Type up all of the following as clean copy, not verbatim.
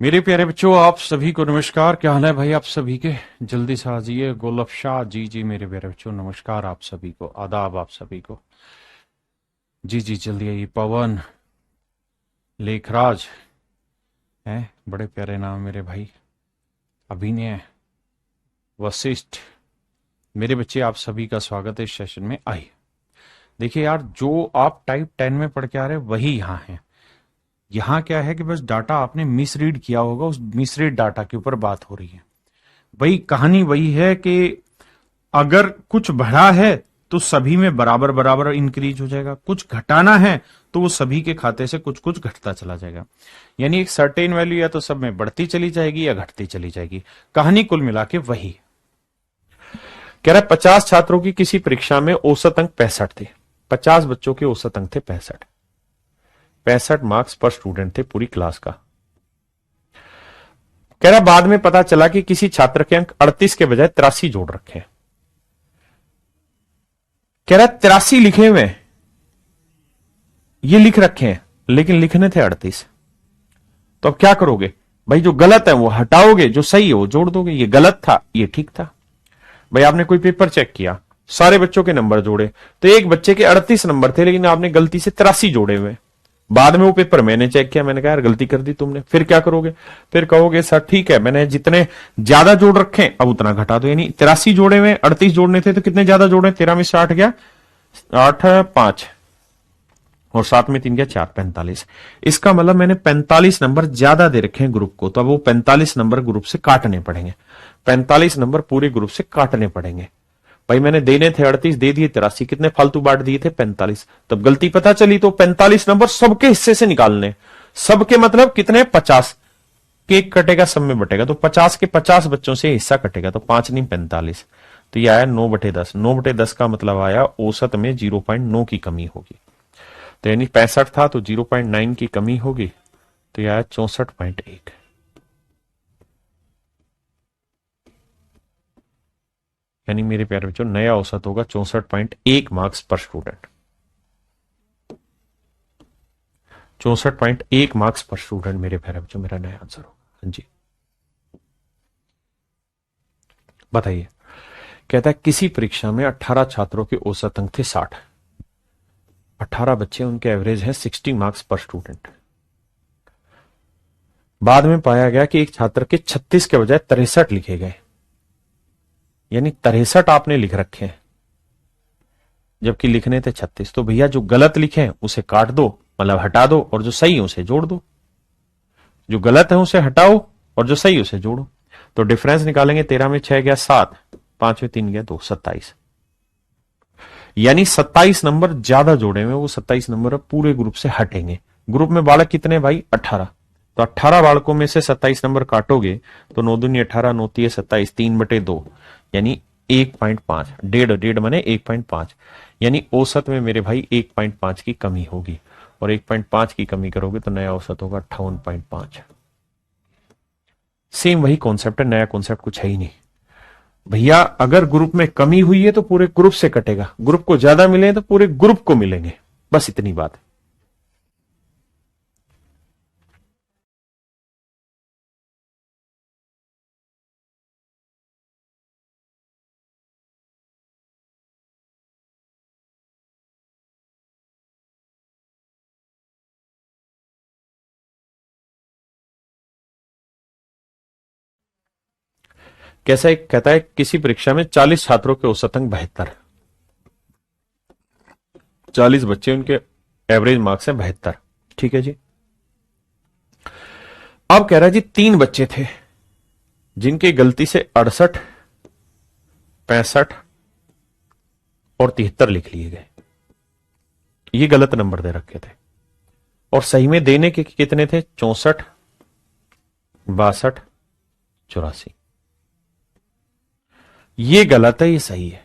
मेरे प्यारे बच्चों, आप सभी को नमस्कार। क्या हाल है भाई आप सभी के? जल्दी से आ जाइए। गोलब शाह जी जी मेरे प्यारे बच्चों, नमस्कार आप सभी को, आदाब आप सभी को। जी जी जल्दी आइए। पवन, लेखराज हैं, बड़े प्यारे नाम मेरे भाई। अभिनय, वशिष्ठ, मेरे बच्चे आप सभी का स्वागत है इस सेशन में। आइए देखिए यार, जो आप टाइप 10 में पढ़ के आ रहे हैं वही यहाँ है। यहाँ क्या है कि बस डाटा आपने मिसरीड किया होगा, उस मिसरीड डाटा के ऊपर बात हो रही है। वही कहानी वही है कि अगर कुछ बढ़ा है तो सभी में बराबर बराबर इंक्रीज हो जाएगा, कुछ घटाना है तो वो सभी के खाते से कुछ कुछ घटता चला जाएगा। यानी एक सर्टेन वैल्यू या तो सब में बढ़ती चली जाएगी या घटती चली जाएगी। कहानी कुल मिला के वही कह रहा है। 50 छात्रों की किसी परीक्षा में औसत अंक 65 थे। 50 बच्चों के औसत अंक थे 65। 65 मार्क्स पर स्टूडेंट थे पूरी क्लास का। कह रहा बाद में पता चला कि किसी छात्र के अंक 38 के बजाय 83 जोड़ रखे हैं। कह रहा 83 लिखे हुए, ये लिख रखे हैं, लेकिन लिखने थे 38। तो अब क्या करोगे भाई? जो गलत है वो हटाओगे, जो सही है वो जोड़ दोगे। ये गलत था, ये ठीक था। भाई आपने कोई पेपर चेक किया, सारे बच्चों के नंबर जोड़े तो एक बच्चे के 38 नंबर थे, लेकिन आपने गलती से 83 जोड़े हुए। बाद में वो पेपर मैंने चेक किया, मैंने कहा यार गलती कर दी तुमने। फिर क्या करोगे? फिर कहोगे सर ठीक है, मैंने जितने ज्यादा जोड़ रखे अब उतना घटा दो। यानी 83 जोड़े हुए, 38 जोड़ने थे तो कितने ज्यादा जोड़े? 13 में से 8 गया, 8 5 और 7 में 3 गया 4, 45। इसका मतलब मैंने 45 नंबर ज्यादा दे रखे हैं ग्रुप को, तो अब वो 45 नंबर ग्रुप से काटने पड़ेंगे। 45 नंबर पूरे ग्रुप से काटने पड़ेंगे। भाई मैंने देने थे 38, दे दिए 83, कितने फालतू बांट दिए थे? 45। तब गलती पता चली तो 45 नंबर सबके हिस्से से निकालने। सबके मतलब कितने? 50। केक कटेगा सब में बटेगा, तो 50 के 50 बच्चों से हिस्सा कटेगा, तो 5 नहीं 45। तो ये आया 9/10। 9/10 का मतलब आया औसत में 0.9 की कमी होगी। तो यानी 65 था तो 0.9 की कमी होगी, तो यह आया 64.1। यानी मेरे प्यारे बच्चों नया औसत होगा 64.1 मार्क्स पर स्टूडेंट। 64.1 मार्क्स पर स्टूडेंट मेरे प्यारे बच्चों मेरा नया आंसर होगा। हाँ जी बताइए। कहता है किसी परीक्षा में 18 छात्रों के औसत अंक थे 60। 18 बच्चे, उनके एवरेज है 60 मार्क्स पर स्टूडेंट। बाद में पाया गया कि एक छात्र के 36 के बजाय 63 लिखे गए। यानी 63 आपने लिख रखे हैं जबकि लिखने थे 36। तो भैया जो गलत लिखे हैं उसे काट दो, मतलब हटा दो, और जो सही है उसे जोड़ दो। जो गलत है उसे हटाओ और जो सही उसे जोड़ो। तो डिफरेंस निकालेंगे। 13 में 6 गया 7, 5 में 3 गया 2, 27। यानी 27 नंबर ज्यादा जोड़े हुए, वो 27 नंबर पूरे ग्रुप से हटेंगे। ग्रुप में बालक कितने भाई? 18। तो 18 बालकों में से 27 नंबर काटोगे तो 9 दूनी 18, 9 तिये 27, 3/2 यानी 1.5। डेढ़ माने 1.5। यानी औसत में मेरे भाई 1.5 की कमी होगी, और 1.5 की कमी करोगे तो नया औसत होगा 58.5। सेम वही कॉन्सेप्ट है, नया कॉन्सेप्ट कुछ है ही नहीं भैया। अगर ग्रुप में कमी हुई है तो पूरे ग्रुप से कटेगा, ग्रुप को ज्यादा मिले तो पूरे ग्रुप को मिलेंगे, बस इतनी बात है। कैसा एक कहता है किसी परीक्षा में 40 छात्रों के औसत अंक 72। 40 बच्चे, उनके एवरेज मार्क्स है 72। ठीक है जी। अब कह रहा है जी 3 बच्चे थे जिनके गलती से 68, 65 और 73 लिख लिए गए। ये गलत नंबर दे रखे थे, और सही में देने के कितने थे? 64, 62, 84। ये गलत है, ये सही है।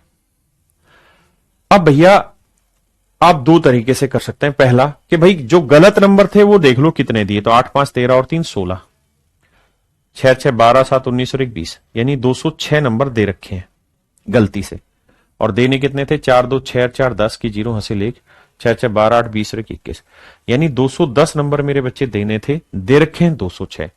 अब भैया आप दो तरीके से कर सकते हैं। पहला कि भाई जो गलत नंबर थे वो देख लो कितने दिए, तो 8 5 13 और 3 16, 6 6 12 7 19 और 1 20, यानी 206 नंबर दे रखे हैं गलती से। और देने कितने थे? 4 2 6 4 10 की 0 हासिल 1, 6 6 12 8 20 और 21, यानी 210 नंबर मेरे बच्चे देने थे, दे रखे हैं 206।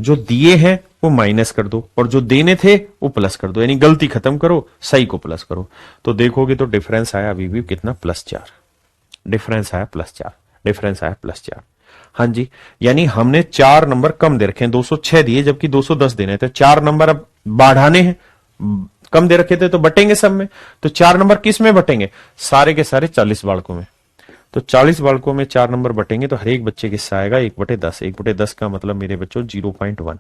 जो दिए हैं वो माइनस कर दो और जो देने थे वो प्लस कर दो, यानी गलती खत्म करो, सही को प्लस करो। तो देखोगे तो डिफरेंस आया अभी भी कितना, +4। डिफरेंस आया +4, डिफरेंस आया +4। हाँ जी, यानी हमने 4 नंबर कम दे रखे हैं, 206 दिए जबकि 210 देने थे। 4 नंबर अब बढ़ाने हैं, कम दे रखे थे तो बटेंगे सब में। तो 4 नंबर किस में बटेंगे, सारे के सारे 40 बालकों में। तो 40 बालकों में 4 नंबर बटेंगे तो हर एक बच्चे के हिस्सा आएगा 1/10। 1/10 का मतलब मेरे बच्चों 0.1,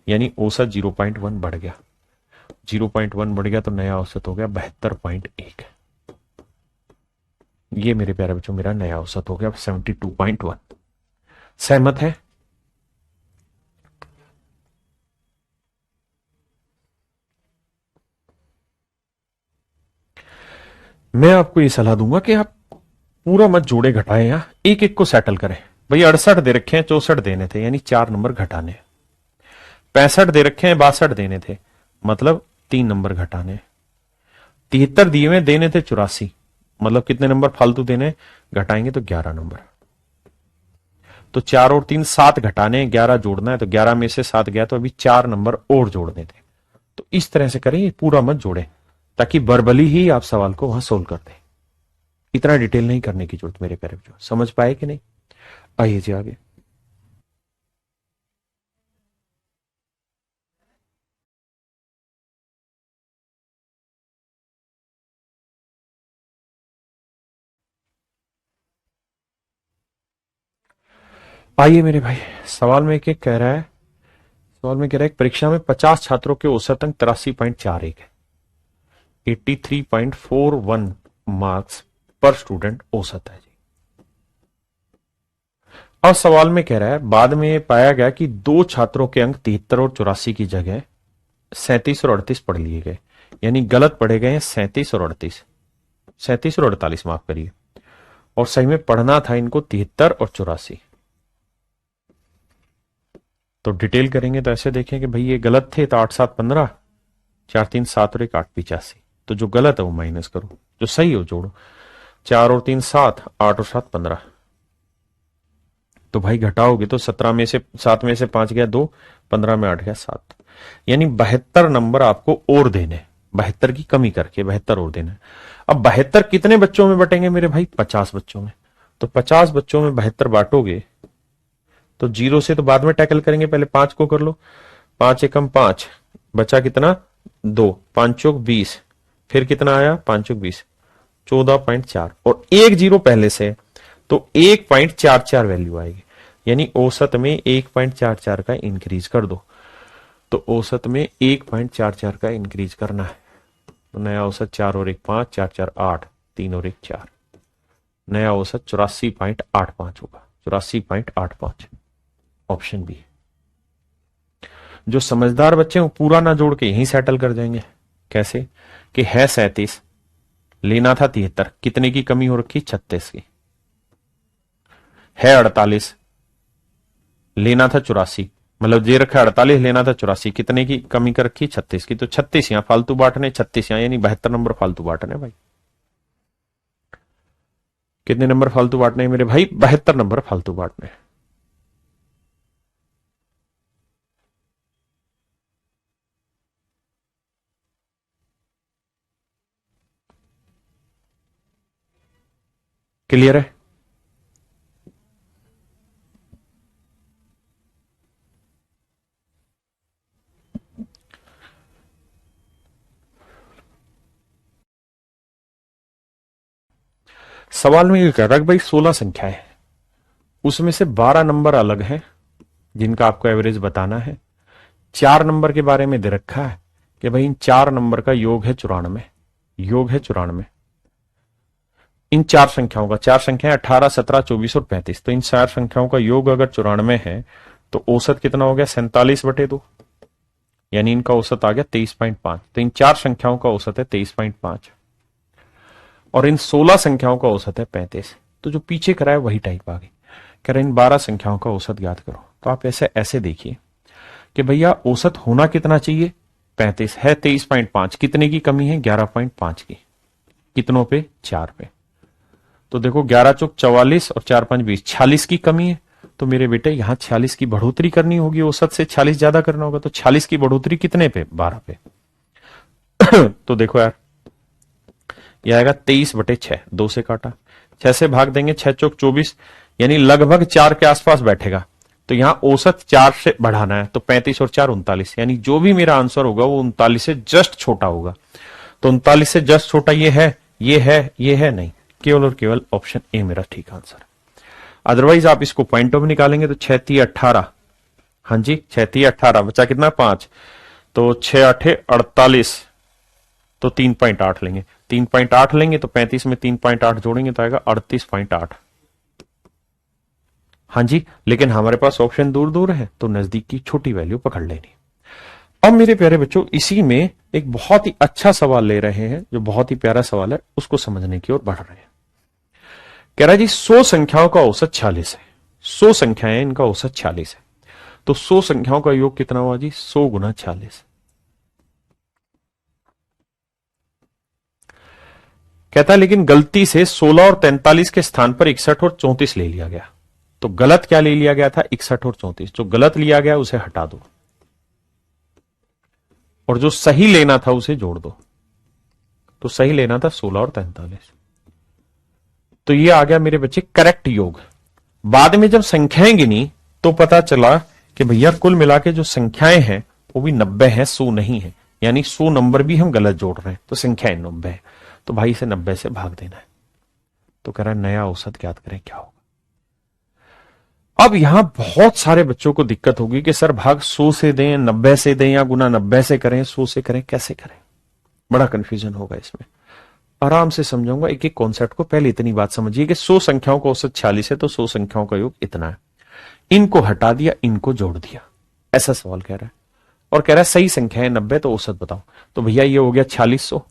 यानी औसत 0.1 बढ़ गया। 0.1 बढ़ गया तो नया औसत हो गया 72.1। ये मेरे प्यारे बच्चों मेरा नया औसत हो गया 72.1। सहमत है? मैं आपको ये सलाह दूंगा कि आप पूरा मत जोड़े घटाएं, या एक एक को सेटल करें। भाई 68 दे रखे हैं, 64 देने थे, यानी 4 नंबर घटाने। 65 दे रखे हैं, 62 देने थे, मतलब 3 नंबर घटाने। 73 दिए हुए देने थे 84, मतलब कितने नंबर फालतू देने, घटाएंगे तो 11 नंबर। तो 4 और 3 7 घटाने, 11 जोड़ना है, तो 11 में से 7 गया तो अभी 4 नंबर और जोड़ने थे। तो इस तरह से करें, ये पूरा मत जोड़े, ताकि वर्बली ही आप सवाल को वहां सोल्व कर दें। इतना डिटेल नहीं करने की जरूरत मेरे प्यारे बच्चों, समझ पाए कि नहीं? आइए जी आगे। आइए मेरे भाई, सवाल में एक कह रहा है, सवाल में कह रहा है परीक्षा में 50 छात्रों के औसत अंक 83.41 है। 83.41 मार्क्स पर स्टूडेंट औसत है जी। और सवाल में कह रहा है बाद में पाया गया कि 2 छात्रों के अंक 73 और 84 की जगह 37 और 38 पढ़ लिए गए, यानी गलत पढ़े गए हैं 37 और 38, 37 और 48 माफ करिए, और सही में पढ़ना था इनको 73 और 84। तो डिटेल करेंगे तो ऐसे देखें कि भाई ये गलत थे, तो 8 7 15, 4 3 7 और 1 8 85। तो जो गलत है वो माइनस करो, जो सही हो जोड़ो। 4 और 3 7, 8 और 7 15। तो भाई घटाओगे तो 17 में से 7 में से 5 गया 2, 15 में 8 गया 7, यानी 72 नंबर आपको और देने, 72 की कमी करके 72 और देना। अब 72 कितने बच्चों में बटेंगे मेरे भाई, 50 बच्चों में। तो 50 बच्चों में 72 बांटोगे तो 0 से तो बाद में टैकल करेंगे, पहले 5 को कर लो। 5 एकम 5, बचा कितना 2, 5 चौक 20, फिर कितना आया 5 चौक 20, 14.4, और 1 0 पहले से, तो 1.44 वैल्यू आएगी, यानी औसत में 1.44 का इंक्रीज कर दो। तो औसत में 1.44 का इंक्रीज करना है, तो नया औसत 4 और 1 5, 4 4 8, 3 और 1 4, नया औसत 84.85 होगा, 84.85, ऑप्शन बी। जो समझदार बच्चे हैं वो पूरा ना जोड़ के यहीं सेटल कर जाएंगे। कैसे कि है 37, लेना था 73, कितने की कमी हो रखी 36 की, है 48, लेना था 84, मतलब जे रखा 48, लेना था 84, कितने की कमी कर रखी 36 की, तो 36 यहां फालतू बांटने, 36 यहां, यानी 72 नंबर फालतू बांटने भाई। कितने नंबर फालतू बांटने मेरे भाई, 72 नंबर फालतू बांटने। क्लियर है? सवाल में ये कह रहा है भाई 16 संख्या है, उसमें से 12 नंबर अलग हैं जिनका आपको एवरेज बताना है। 4 नंबर के बारे में दे रखा है कि भाई इन 4 नंबर का योग है 94, योग है 94। इन 4 संख्याओं का, 4 संख्याएं 18 17 24 और 35, तो इन 4 संख्याओं का योग अगर 94 है तो औसत कितना हो गया 47/2, यानी इनका औसत आ गया 23.5। तो इन 4 संख्याओं का औसत है 23.5 और इन 16 संख्याओं का औसत है 35। तो जो पीछे करा है वही टाइप आ गई। कह रहे इन 12 संख्याओं का औसत ज्ञात करो। तो आप ऐसे ऐसे देखिए कि भैया औसत होना कितना चाहिए 35 है, 23.5, कितने की कमी है 11.5 की, कितनों पे 4 पे। तो देखो 11 चौक 44 और 4 5 20, 46 की कमी है, तो मेरे बेटे यहां 46 की बढ़ोतरी करनी होगी, औसत से 46 ज्यादा करना होगा। तो 46 की बढ़ोतरी कितने पे? 12 पे। तो देखो यार, यह आएगा 23/6, 2 से काटा, 6 से भाग देंगे, 6 चौक 24, यानी लगभग 4 के आसपास बैठेगा। तो यहां औसत 4 से बढ़ाना है, तो 35 और 4 39, यानी जो भी मेरा आंसर होगा वो 39 से जस्ट छोटा होगा। तो 39 से जस्ट छोटा ये है, ये है, ये है नहीं, केवल और केवल ऑप्शन ए मेरा ठीक आंसर। अदरवाइज आप इसको पॉइंट ऑफ निकालेंगे तो 6 3 18, हाँ जी 6 3 18, बचा कितना? 5। तो 6 8 48, तो 3.8 लेंगे, 3.8 लेंगे तो 35 में 3.8 जोड़ेंगे तो आएगा 38.8। हाँ जी, लेकिन हमारे पास ऑप्शन दूर दूर है तो नजदीक की छोटी वैल्यू पकड़ लेनी। अब मेरे प्यारे बच्चों, इसी में एक बहुत ही अच्छा सवाल ले रहे हैं, जो बहुत ही प्यारा सवाल है, उसको समझने की ओर बढ़ रहे हैं। कह रहा है जी 100 संख्याओं का औसत 46 है, 100 संख्याएं, इनका औसत 46 है, तो 100 संख्याओं का योग कितना हुआ जी? 100 गुना 46। कहता है लेकिन गलती से 16 और 43 के स्थान पर 61 और 34 ले लिया गया। तो गलत क्या ले लिया गया था? 61 और 34। जो गलत लिया गया उसे हटा दो और जो सही लेना था उसे जोड़ दो। तो सही लेना था 16 और 43। तो ये आ गया मेरे बच्चे करेक्ट योग। बाद में जब संख्याएं गिनी तो पता चला कि भैया कुल मिला के जो संख्याएं हैं वो भी 90 है, 100 नहीं है, यानी 100 नंबर भी हम गलत जोड़ रहे हैं, तो संख्याएं 90 है। तो भाई से 90 से भाग देना है। तो कह रहा है नया औसत ज्ञात करें, क्या होगा? अब यहां बहुत सारे बच्चों को दिक्कत होगी कि सर भाग 100 से दें, 90 से दें, या गुना 90 से करें, 100 से करें, कैसे करें? बड़ा कंफ्यूजन होगा इसमें। आराम से समझाऊंगा एक एक कॉन्सेप्ट को। पहले इतनी बात समझिए कि 100 संख्याओं का औसत 46 है, तो 100 संख्याओं का योग इतना है। इनको हटा दिया, इनको जोड़ दिया, ऐसा सवाल कह रहा है। और कह रहा है सही संख्या है 90, तो औसत बताओ। तो भैया ये हो गया 4600।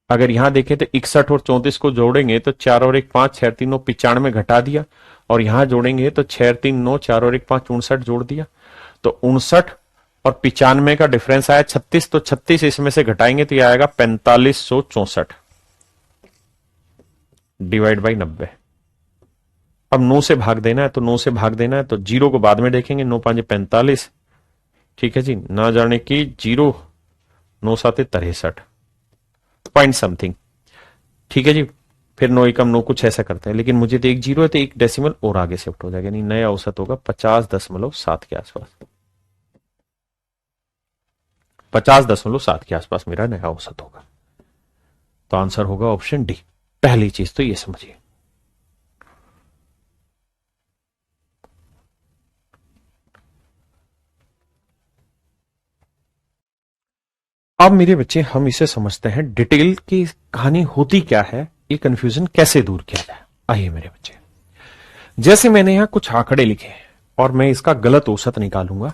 अगर यहां देखें तो 61 और 34 को जोड़ेंगे तो 4 और 1 5, 6 3 9 95 घटा दिया, और यहां जोड़ेंगे तो 6 3 9, 4 और 1 5 59 जोड़ दिया। तो 59 और 95 का डिफरेंस आया 36, तो 36 इसमें से घटाएंगे तो यह आएगा 4564 डिवाइड बाई 90। अब 9 से भाग देना है, तो 9 से भाग देना है, तो जीरो को बाद में देखेंगे, 9 5 45, ठीक है जी, ना जाने की जीरो, 9 7 63 पॉइंट समथिंग, ठीक है जी। फिर 9 एकम 9 कुछ ऐसा करते हैं, लेकिन मुझे तो एक जीरो है तो एक डेसिमल और आगे शिफ्ट हो जाएगा, यानी नया औसत होगा 50.7 के आसपास। 50.7 के आसपास मेरा नया औसत होगा। तो आंसर होगा ऑप्शन डी। पहली चीज तो ये समझिए। अब मेरे बच्चे हम इसे समझते हैं, डिटेल की कहानी होती क्या है, ये कंफ्यूजन कैसे दूर किया जाए। आइए मेरे बच्चे, जैसे मैंने यहां कुछ आंकड़े लिखे और मैं इसका गलत औसत निकालूंगा।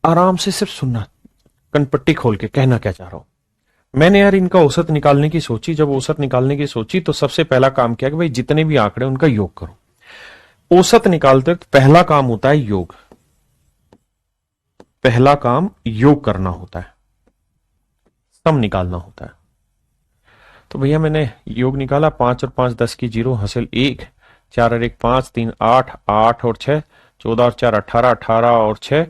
आराम से सिर्फ सुनना, कनपट्टी खोल के कहना क्या चाह रहा हूं। मैंने यार इनका औसत निकालने की सोची। जब औसत निकालने की सोची तो सबसे पहला काम किया कि भाई जितने भी आंकड़े उनका योग करो। औसत निकालते वक्त पहला काम होता है योग, पहला काम योग करना होता है, सम निकालना होता है। तो भैया मैंने योग निकाला, 5 और 5 10 की जीरो, हासिल 1, 4 और 1 5, 3 8, 8 और 6 14 और 4 18, 18 और 6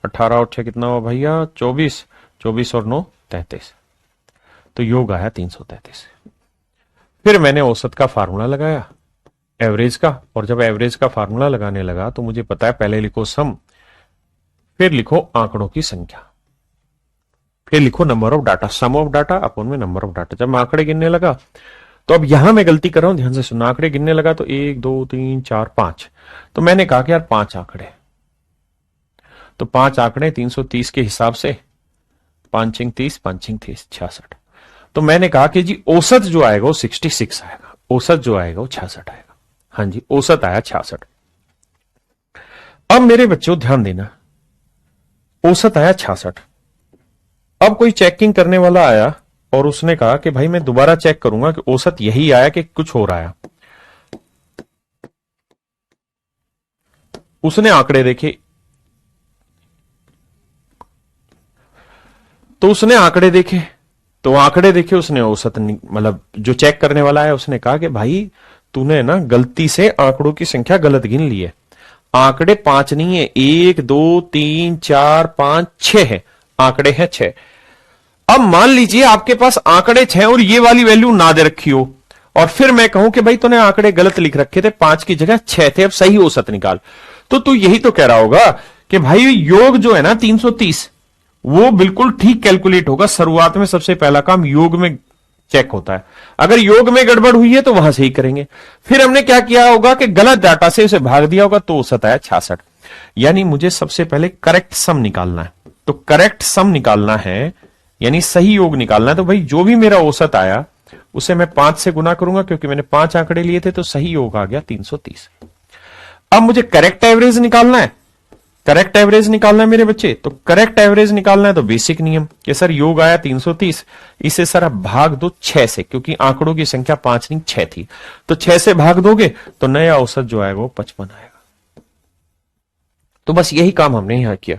18 और 6 कितना हुआ भैया? 24, 24 और 9 33। तो योग आया 333। फिर मैंने औसत का फार्मूला लगाया, एवरेज का, और जब एवरेज का फार्मूला लगाने लगा तो मुझे पता है पहले लिखो सम, फिर लिखो आंकड़ों की संख्या, फिर लिखो number of data, sum of data upon में नंबर ऑफ डाटा। जब मैं आंकड़े गिनने लगा तो अब यहां मैं गलती कर रहा हूं, ध्यान से सुनना। आंकड़े गिनने लगा तो 1 2 3 4 5, तो मैंने कहा कि यार 5 आंकड़े, तो 5 आंकड़े 330 के हिसाब से 5 6 30, 5 6 30 66। तो मैंने कहा कि जी औसत जो आएगा वो 66 आएगा, औसत जो आएगा वो 66 आएगा। हाँ जी, औसत आया 66। अब मेरे बच्चों ध्यान देना, औसत आया 66। अब कोई चेकिंग करने वाला आया और उसने कहा कि भाई मैं दोबारा चेक करूंगा कि औसत यही आया कि कुछ और आया। उसने आंकड़े देखे, तो उसने आंकड़े देखे, तो आंकड़े देखे उसने औसत, मतलब जो चेक करने वाला है उसने कहा कि भाई तूने ना गलती से आंकड़ों की संख्या गलत गिन ली है। आंकड़े 5 नहीं है, 1 2 3 4 5 6 है, आंकड़े हैं 6। अब मान लीजिए आपके पास आंकड़े 6 और ये वाली वैल्यू ना दे रखी हो, और फिर मैं कहूं कि भाई तूने आंकड़े गलत लिख रखे थे, 5 की जगह 6 थे, अब सही औसत निकाल। तो तू यही तो कह रहा होगा कि भाई योग जो है ना 330, वो बिल्कुल ठीक कैलकुलेट होगा। शुरुआत में सबसे पहला काम योग में चेक होता है, अगर योग में गड़बड़ हुई है तो वहां से ही करेंगे। फिर हमने क्या किया होगा कि गलत डाटा से उसे भाग दिया होगा, तो औसत आया 66। यानी मुझे सबसे पहले करेक्ट सम निकालना है। तो करेक्ट सम निकालना है यानी सही योग निकालना है। तो भाई जो भी मेरा औसत आया उसे मैं 5 से गुना करूंगा, क्योंकि मैंने 5 आंकड़े लिए थे, तो सही योग आ गया 330। अब मुझे करेक्ट एवरेज निकालना है। करेक्ट एवरेज निकालना है मेरे बच्चे, तो करेक्ट एवरेज निकालना है तो बेसिक नियम कि सर योग आया 330, इसे सर आप भाग दो 6 से, क्योंकि आंकड़ों की संख्या 5 नहीं 6 थी, तो 6 से भाग दोगे तो नया औसत जो आएगा वो 55 आएगा। तो बस यही काम हमने यहां किया।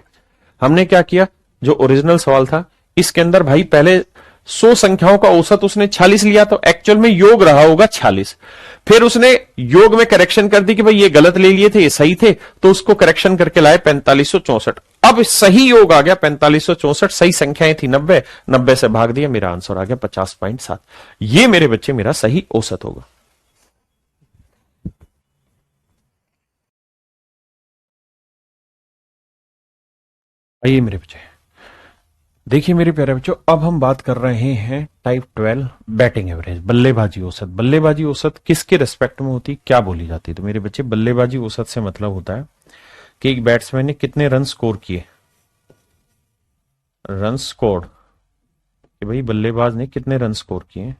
हमने क्या किया, जो ओरिजिनल सवाल था इसके अंदर भाई पहले 100 संख्याओं का औसत उसने 46 लिया, तो एक्चुअल में योग रहा होगा 46। फिर उसने योग में करेक्शन कर दी कि भाई ये गलत ले लिए थे, ये सही थे, तो उसको करेक्शन करके लाए 4564। अब सही योग आ गया 4564, सही संख्याएं थी 90, 90 से भाग दिया, मेरा आंसर आ गया 50.7। ये मेरे बच्चे मेरा सही औसत होगा। आइए मेरे बच्चे, देखिए मेरे प्यारे बच्चों, अब हम बात कर रहे हैं टाइप 12 बैटिंग एवरेज, बल्लेबाजी औसत। बल्लेबाजी औसत किसके रेस्पेक्ट में होती, क्या बोली जाती है? तो मेरे बच्चे बल्लेबाजी औसत से मतलब होता है कि एक बैट्समैन ने कितने रन स्कोर किए, रन स्कोर, कि भाई बल्लेबाज ने कितने रन स्कोर किए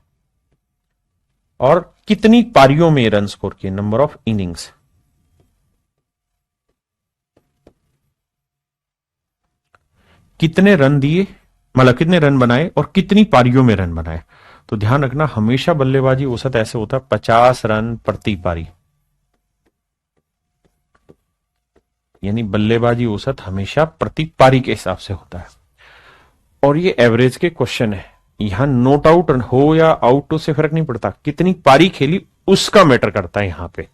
और कितनी पारियों में रन स्कोर किए, नंबर ऑफ इनिंग्स। कितने रन दिए, मतलब कितने रन बनाए और कितनी पारियों में रन बनाए। तो ध्यान रखना, हमेशा बल्लेबाजी औसत ऐसे होता है 50 रन प्रति पारी, यानी बल्लेबाजी औसत हमेशा प्रति पारी के हिसाब से होता है। और ये एवरेज के क्वेश्चन है, यहां नोट आउट हो या आउट से फर्क नहीं पड़ता, कितनी पारी खेली उसका मैटर करता है यहां पे,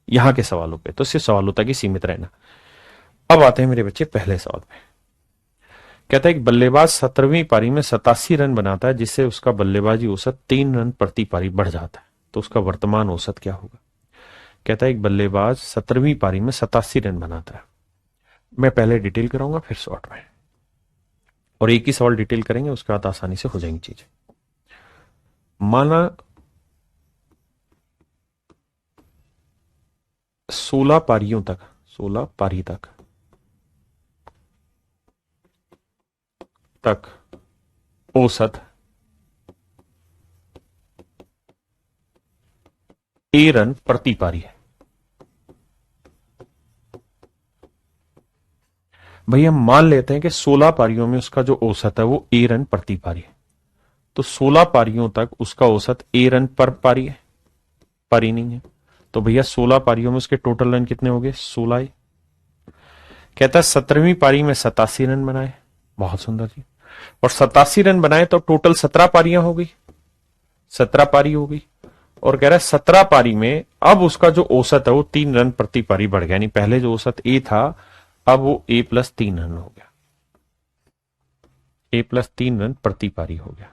यहां के सवालों पे। तो सिर्फ सवालों तक ही सीमित रहना। अब आते हैं मेरे बच्चे पहले सवाल पे। कहता है एक बल्लेबाज 17वीं पारी में 87 रन बनाता है, जिससे उसका बल्लेबाजी औसत 3 रन प्रति पारी बढ़ जाता है, तो उसका वर्तमान औसत क्या होगा? कहता है एक बल्लेबाज 17वीं पारी में 87 रन बनाता है। मैं पहले डिटेल कराऊंगा फिर शॉर्ट में, और एक ही सवाल डिटेल करेंगे, उसके बाद आसानी से हो जाएंगी चीजें। माना 16 पारियों तक, 16 पारी तक औसत ए रन प्रति पारी है। भाई हम मान लेते हैं कि 16 पारियों में उसका जो औसत है वो ए रन प्रति पारी है, तो 16 पारियों तक उसका औसत ए रन पर पारी है, पर इनिंग है। तो भैया 16 पारियों में उसके टोटल रन कितने हो गए? 16। कहता है 17वीं पारी में 87 रन बनाए, बहुत सुंदर जी, और 87 रन बनाए तो टोटल 17 पारियां हो गई, 17 पारी हो गई। और कह रहा है 17 पारी में अब उसका जो औसत है वो 3 रन प्रति पारी बढ़ गया, यानी पहले जो औसत ए था अब वो ए प्लस 3 रन हो गया, ए प्लस 3 रन प्रति पारी हो गया।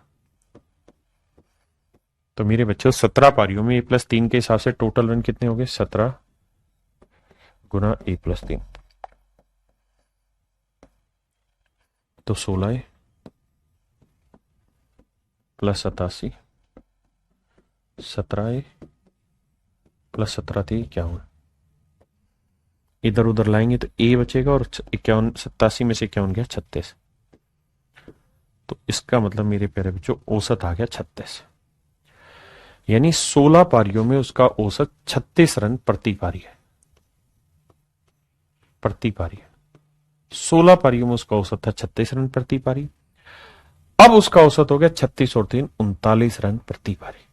तो मेरे बच्चों 17 पारियों में ए प्लस 3 के हिसाब से टोटल रन कितने हो गए? 17 गुना ए प्लस 3, तो 16 प्लस 87, 17 प्लस 17 थी 51, इधर उधर लाएंगे तो ए बचेगा, और 51, 87 में से 51 गया 36, तो इसका मतलब मेरे प्यारे बच्चों औसत आ गया 36, यानी 16 पारियों में उसका औसत 36 रन प्रति पारी है, प्रति पारी है। 16 पारियों में उसका औसत था 36 रन प्रति पारी, अब उसका औसत हो गया 36 और 3 39 रन प्रति पारी।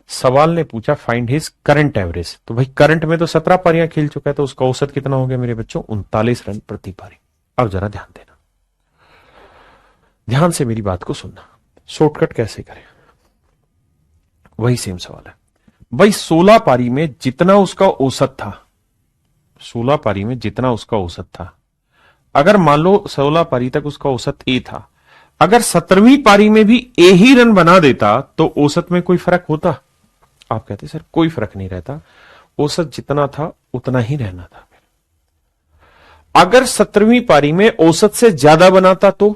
सवाल ने पूछा फाइंड हिज करंट एवरेज, तो भाई करंट में तो 17 पारियां खेल चुका है, तो उसका औसत कितना हो गया मेरे बच्चों? 39 रन प्रति पारी। अब जरा ध्यान देना, ध्यान से मेरी बात को सुनना, शॉर्टकट कैसे करें। वही सेम सवाल है भाई। 16 पारी में जितना उसका औसत था, 16 पारी में जितना उसका औसत था, अगर मान लो 16 पारी तक उसका औसत ए था, अगर 17वीं पारी में भी ए ही रन बना देता तो औसत में कोई फर्क होता? आप कहते सर कोई फर्क नहीं रहता, औसत जितना था उतना ही रहना था। अगर 17वीं पारी में औसत से ज्यादा बनाता तो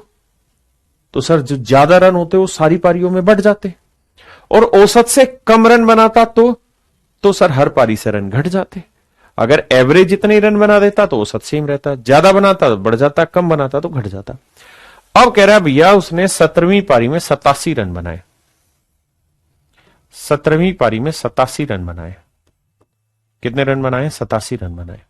सर जो ज्यादा रन होते वो सारी पारियों में बढ़ जाते, और औसत से कम रन बनाता तो सर हर पारी से रन घट जाते। अगर एवरेज जितने रन बना देता तो औसत सेम रहता, ज्यादा बनाता तो बढ़ जाता, कम बनाता तो घट जाता। अब कह रहा है भैया उसने 17वीं पारी में 87 रन बनाए, 17वीं पारी में 87 रन बनाए। कितने रन बनाए? 87 रन बनाए,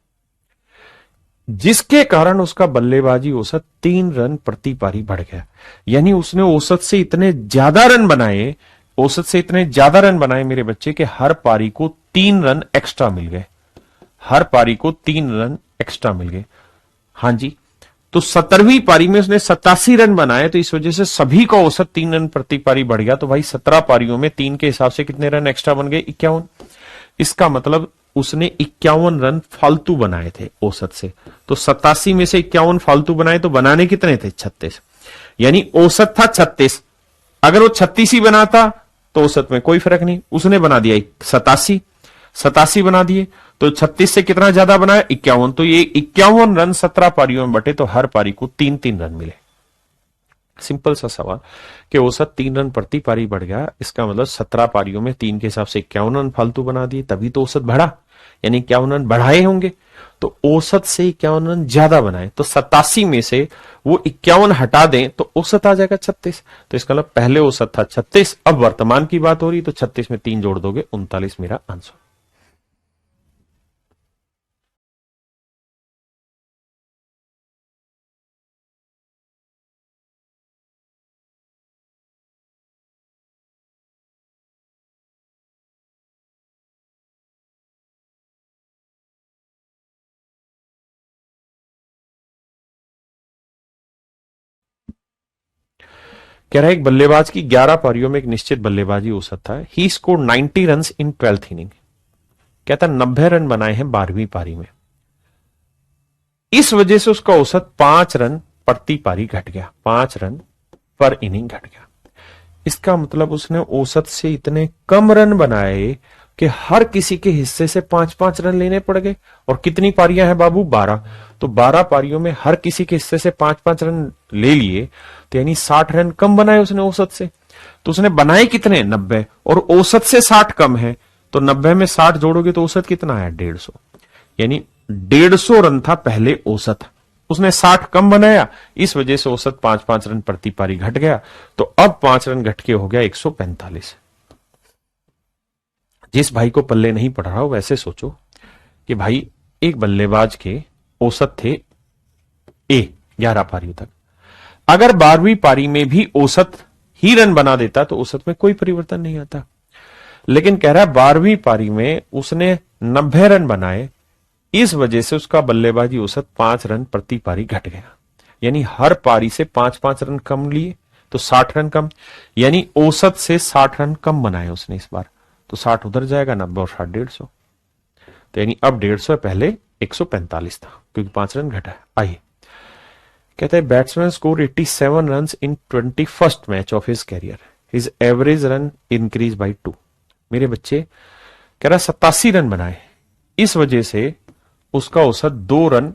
जिसके कारण उसका बल्लेबाजी औसत 3 रन प्रति पारी बढ़ गया। यानी उसने औसत से इतने ज्यादा रन बनाए, औसत से इतने ज्यादा रन बनाए मेरे बच्चे के हर पारी को 3 रन एक्स्ट्रा मिल गए, हर पारी को 3 रन एक्स्ट्रा मिल गए। हां जी, तो 17वीं पारी में उसने 87 रन बनाए, तो इस वजह से सभी का औसत 3 रन प्रति पारी बढ़ गया। तो भाई 17 पारियों में 3 के हिसाब से कितने रन एक्स्ट्रा बन गए? 51। इसका मतलब उसने 51 रन फालतू बनाए थे औसत से। तो 87 में से 51 फालतू बनाए, तो बनाने कितने थे? 36। यानी औसत था 36, अगर वो 36 ही बनाता तो औसत में कोई फर्क नहीं, उसने बना दिया 87, 87 बना दिए, तो 36 से कितना ज्यादा बनाया? 51। तो ये 51 रन 17 पारियों में बटे, तो हर पारी को 3-3 रन मिले। सिंपल सा सवाल कि औसत 3 रन प्रति पारी बढ़ गया, इसका मतलब 17 पारियों में 3 के हिसाब से 51 रन फालतू बना दिए, तभी तो औसत बढ़ा, यानी 51 रन बढ़ाए होंगे। तो औसत से 51 रन ज्यादा बनाए, तो 87 में से वो 51 हटा दें तो औसत आ जाएगा 36। तो इसका मतलब पहले औसत था 36, अब वर्तमान की बात हो रही, तो 36 में 3 जोड़ दोगे 39 मेरा आंसर। कह रहा है एक बल्लेबाज की 11 पारियों में एक निश्चित बल्लेबाजी औसत था, he score 90 run in 12th inning. कहता 90 रन बनाए हैं 12वीं पारी में, इस वजह से उसका औसत 5 रन प्रति पारी घट गया, 5 रन पर इनिंग घट गया। इसका मतलब उसने औसत से इतने कम रन बनाए कि हर किसी के हिस्से से 5-5 रन लेने पड़ गए। और कितनी पारियां हैं बाबू? 12। तो 12 पारियों में हर किसी के हिस्से से 5-5 रन ले लिए, तो यानी 60 रन कम बनाए उसने औसत से। तो उसने बनाए कितने? 90, और औसत से 60 कम है, तो 90 में 60 जोड़ोगे तो औसत कितना है? 150। यानी 150 रन था पहले औसत, उसने 60 कम बनाया, इस वजह से औसत 5-5 रन प्रति पारी घट गया। तो अब 5 रन घट के हो गया 145। जिस भाई को पल्ले नहीं पड़ रहा हो वैसे सोचो कि भाई एक बल्लेबाज के औसत थे ए 11 पारियों तक, अगर 12वीं पारी में भी औसत ही रन बना देता तो औसत में कोई परिवर्तन नहीं आता। लेकिन कह रहा है 12वीं पारी में उसने 90 रन बनाए, इस वजह से उसका बल्लेबाजी औसत 5 रन प्रति पारी घट गया। यानी हर पारी से 5-5 रन कम लिए, तो 60 रन कम, यानी औसत से 60 रन कम बनाए उसने इस बार। तो 60 उधर जाएगा, 90 और 60 150। तो यानी अब 150 पहले 145 था, क्योंकि 5 रन घटा है। आइए, कहता है batsman score 87 run in 21st match of his career, his average run increase by 2। मेरे बच्चे कह रहा 87 रन बनाए, इस वजह से उसका औसत 2 रन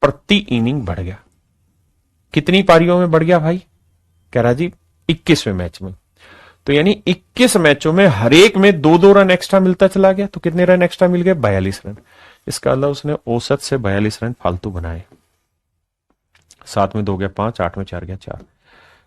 प्रति इनिंग बढ़ गया। कितनी पारियों में बढ़ गया भाई? कह रहा जी 21वें मैच में। तो यानी 21 मैचों में हर एक में 2-2 रन एक्स्ट्रा मिलता चला गया। तो कितने रन एक्स्ट्रा मिल गए? 42 रन। इसका मतलब उसने औसत से 42 रन फालतू बनाए। 7 में 2 गया 5, 8 में 4 गया 4,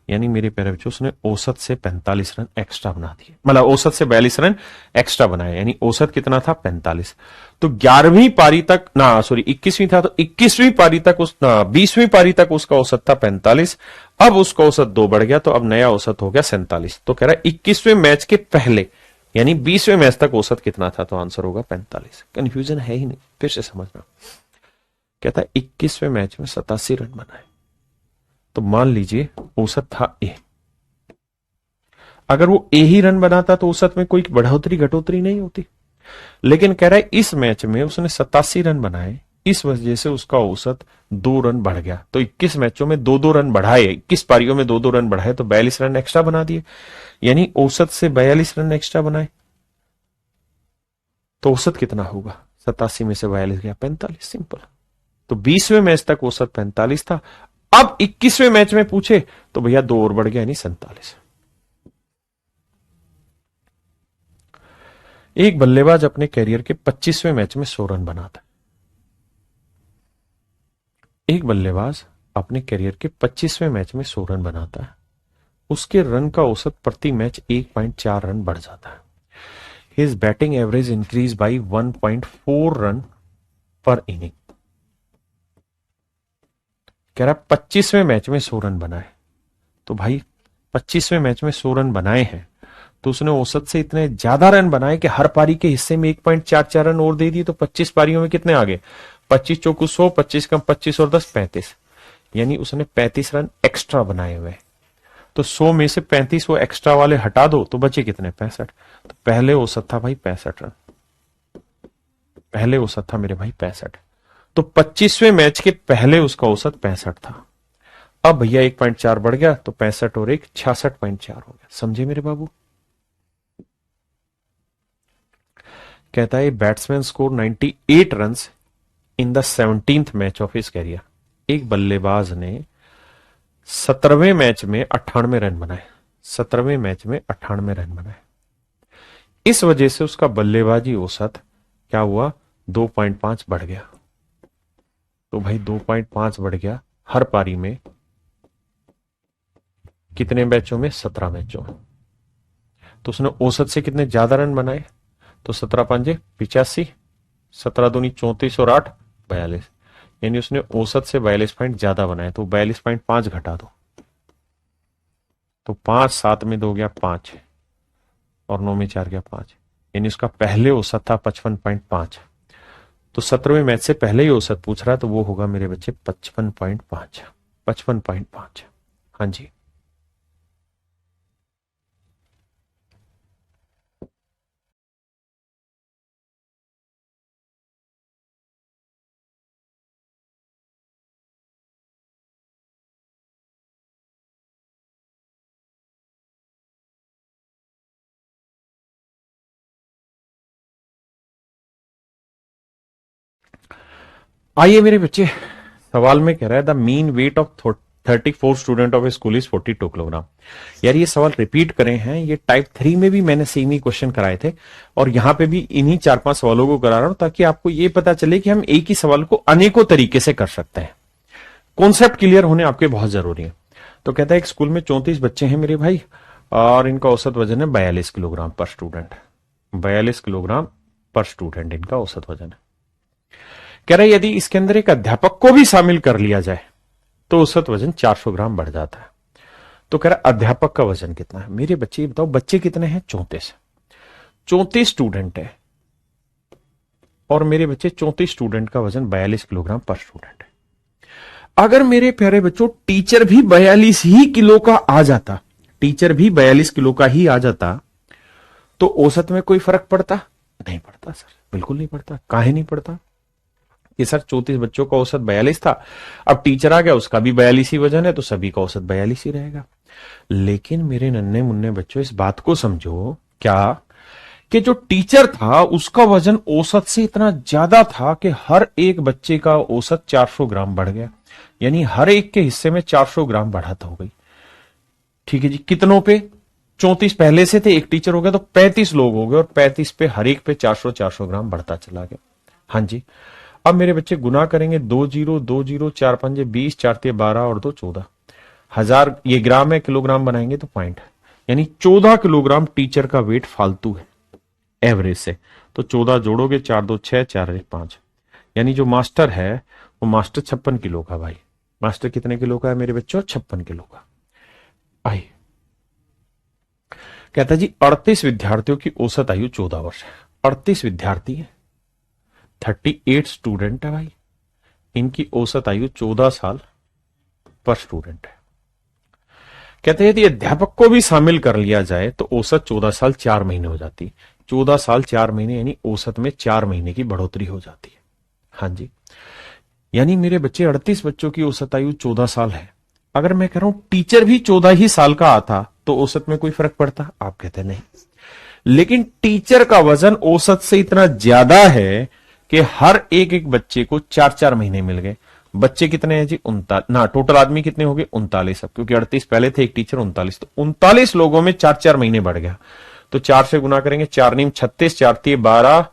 यानी मेरे प्यारे बच्चों उसने औसत से 45 रन एक्स्ट्रा बना दिए, मतलब औसत से 42 रन एक्स्ट्रा बनाए, यानी औसत कितना था? 45। तो 11वीं पारी तक ना, सॉरी 21वीं था, तो 21वीं पारी तक 20वीं पारी तक उसका औसत था 45, अब उसका औसत 2 बढ़ गया, तो अब नया औसत हो गया 47। तो कह रहा है 21वें मैच के पहले यानी 20वें मैच तक औसत कितना था? तो आंसर होगा 45। कंफ्यूजन है ही नहीं, फिर से समझना। कहता है 21वें मैच में 87 रन बनाए, तो मान लीजिए औसत था ए, अगर वो ए ही रन बनाता तो औसत में कोई बढ़ोतरी घटोतरी नहीं होती। लेकिन कह रहा है इस मैच में उसने 87 रन बनाए, इस वजह से उसका औसत 2 रन बढ़ गया। तो 21 मैचों में 2-2 रन बढ़ाए, 21 पारियों में 2-2 रन बढ़ाए, तो 42 रन एक्स्ट्रा बना दिए, यानी औसत से 42 रन एक्स्ट्रा बनाए। तो औसत कितना होगा? 87 में से 42 गया 45, सिंपल। तो 20वें मैच तक औसत 45 था। अब 21वें मैच में पूछे तो भैया 2 और बढ़ गया, यानी 47। एक बल्लेबाज अपने कैरियर के 25वें मैच में 100 रन बनाता है। एक बल्लेबाज अपने कैरियर के 25वें मैच में 100 रन बनाता है, उसके रन का औसत प्रति मैच 1.4 रन बढ़ जाता है। His batting average increase by 1.4 run पर इनिंग। कह रहा 25वें मैच में 100 रन बनाए, तो भाई 25वें मैच में 100 रन बनाए हैं, तो उसने औसत से इतने ज्यादा रन बनाए कि हर पारी के हिस्से में 1.44 रन और दे दिए, तो 25 पारियों में कितने आ गए? 25 चौकू 100, 25 कम 25 और 10 35, यानी उसने 35 रन एक्स्ट्रा बनाए हुए। तो 100 में से 35 वो एक्स्ट्रा वाले हटा दो तो बचे कितने? 65। तो पहले औसत था भाई 65 रन, पहले औसत था मेरे भाई 65। तो 25वें मैच के पहले उसका औसत 65 था। अब भैया 1.4 बढ़ गया, तो 65 और 1 66.4 हो गया। समझे मेरे बाबू? कहता है batsman score 98 run in the 17th match of his career. एक बल्लेबाज ने 17वें मैच में 98 रन बनाए, 17वें मैच में 98 रन बनाए, इस वजह से उसका बल्लेबाजी औसत क्या हुआ? 2.5 बढ़ गया। तो भाई 2.5 बढ़ गया हर पारी में, कितने मैचों में? 17 मैचों में। तो उसने औसत से कितने ज्यादा रन बनाए? तो 17 पंजे 85, 17 दूनी 34 और 8 42, यानी उसने औसत से 42 पॉइंट ज्यादा बनाए। तो 42.5 घटा दो, तो 5 7 में 2 गया 5 और 9 में 4 गया 5, यानी उसका पहले औसत था 55.5। तो 17वें मैच से पहले ही औसत पूछ रहा है, तो वो होगा मेरे बच्चे 55.5, 55.5। हाँ जी। आइए मेरे बच्चे, सवाल में कह रहा है the mean weight of 34 student of A school is 42 kilogram. यार ये सवाल रिपीट करे हैं, ये टाइप 3 में भी मैंने सेम ही क्वेश्चन कराए थे, और यहां पे भी इन्हीं 4-5 सवालों को करा रहा हूं, ताकि आपको ये पता चले कि हम एक ही सवाल को अनेकों तरीके से कर सकते हैं। कॉन्सेप्ट क्लियर होने आपके बहुत जरूरी है। तो कहता है एक स्कूल में 34 बच्चे हैं मेरे भाई, और इनका औसत वजन है 42 किलोग्राम पर स्टूडेंट। 42 किलोग्राम पर स्टूडेंट इनका औसत वजन है। कह रहा है यदि इसके अंदर एक अध्यापक को भी शामिल कर लिया जाए तो औसत वजन 400 ग्राम बढ़ जाता है। तो कह रहा है अध्यापक का वजन कितना है? मेरे बच्चे बताओ, बच्चे कितने हैं? 34। 34 स्टूडेंट है, और मेरे बच्चे 34 स्टूडेंट का वजन 42 किलोग्राम पर स्टूडेंट है। अगर मेरे प्यारे बच्चों टीचर भी 42 ही किलो का आ जाता, टीचर भी 42 किलो का ही आ जाता, तो औसत में कोई फर्क पड़ता? नहीं पड़ता सर, बिल्कुल नहीं पड़ता। काहे नहीं पड़ता? कि सर 34 बच्चों का औसत 42 था, अब टीचर आ गया, उसका भी 42 ही वजन है, तो सभी का औसत 42 ही रहेगा। लेकिन मेरे नन्हे मुन्ने बच्चों इस बात को समझो, क्या कि जो टीचर था उसका वजन औसत से इतना ज्यादा था कि हर एक बच्चे का औसत 400 ग्राम बढ़ गया, यानी हर एक के हिस्से में 400 ग्राम बढ़त हो गई। ठीक है जी, कितनों पे? 34 पहले से थे, एक टीचर हो गया तो 35 लोग हो गए, और 35 पे हर एक पे 400 400 ग्राम बढ़ता चला गया। हाँ जी। अब मेरे बच्चे गुना करेंगे, 2 जीरो 2 जीरो, 4 पंजे 20, 4 तिये 12 और 2 14, 1000 ये ग्राम है, किलोग्राम बनाएंगे तो पॉइंट, यानी 14 किलोग्राम टीचर का वेट फालतू है एवरेज से। तो 14 जोड़ोगे, 4 2 6, 4 1 5, यानी जो मास्टर है वो मास्टर 56 किलो का। भाई मास्टर कितने किलो का है मेरे बच्चों? 56 किलो का। आई कहता जी 38 विद्यार्थियों की औसत आयु 14 वर्ष है। 38 विद्यार्थी है, 38 स्टूडेंट है भाई, इनकी औसत आयु 14 साल पर स्टूडेंट है। कहते हैं यदि अध्यापक को भी शामिल कर लिया जाए तो औसत 14 साल 4 महीने हो जाती। 14 साल 4 महीने यानी औसत में 4 महीने की बढ़ोतरी हो जाती है। हाँ जी, यानी मेरे बच्चे 38 बच्चों की औसत आयु 14 साल है। अगर मैं कह रहा हूं टीचर भी 14 ही साल का आता तो औसत में कोई फर्क पड़ता? आप कहते नहीं। लेकिन टीचर का वजन औसत से इतना ज्यादा है कि हर एक एक बच्चे को 4-4 महीने मिल गए। बच्चे कितने हैं जी? 39 ना, टोटल आदमी कितने हो गए? 39। अब क्योंकि 38 पहले थे, एक टीचर 39, तो 39 लोगों में 4-4 महीने बढ़ गया। तो 4 से गुना करेंगे, 4 नीम 36, 4 तीय 12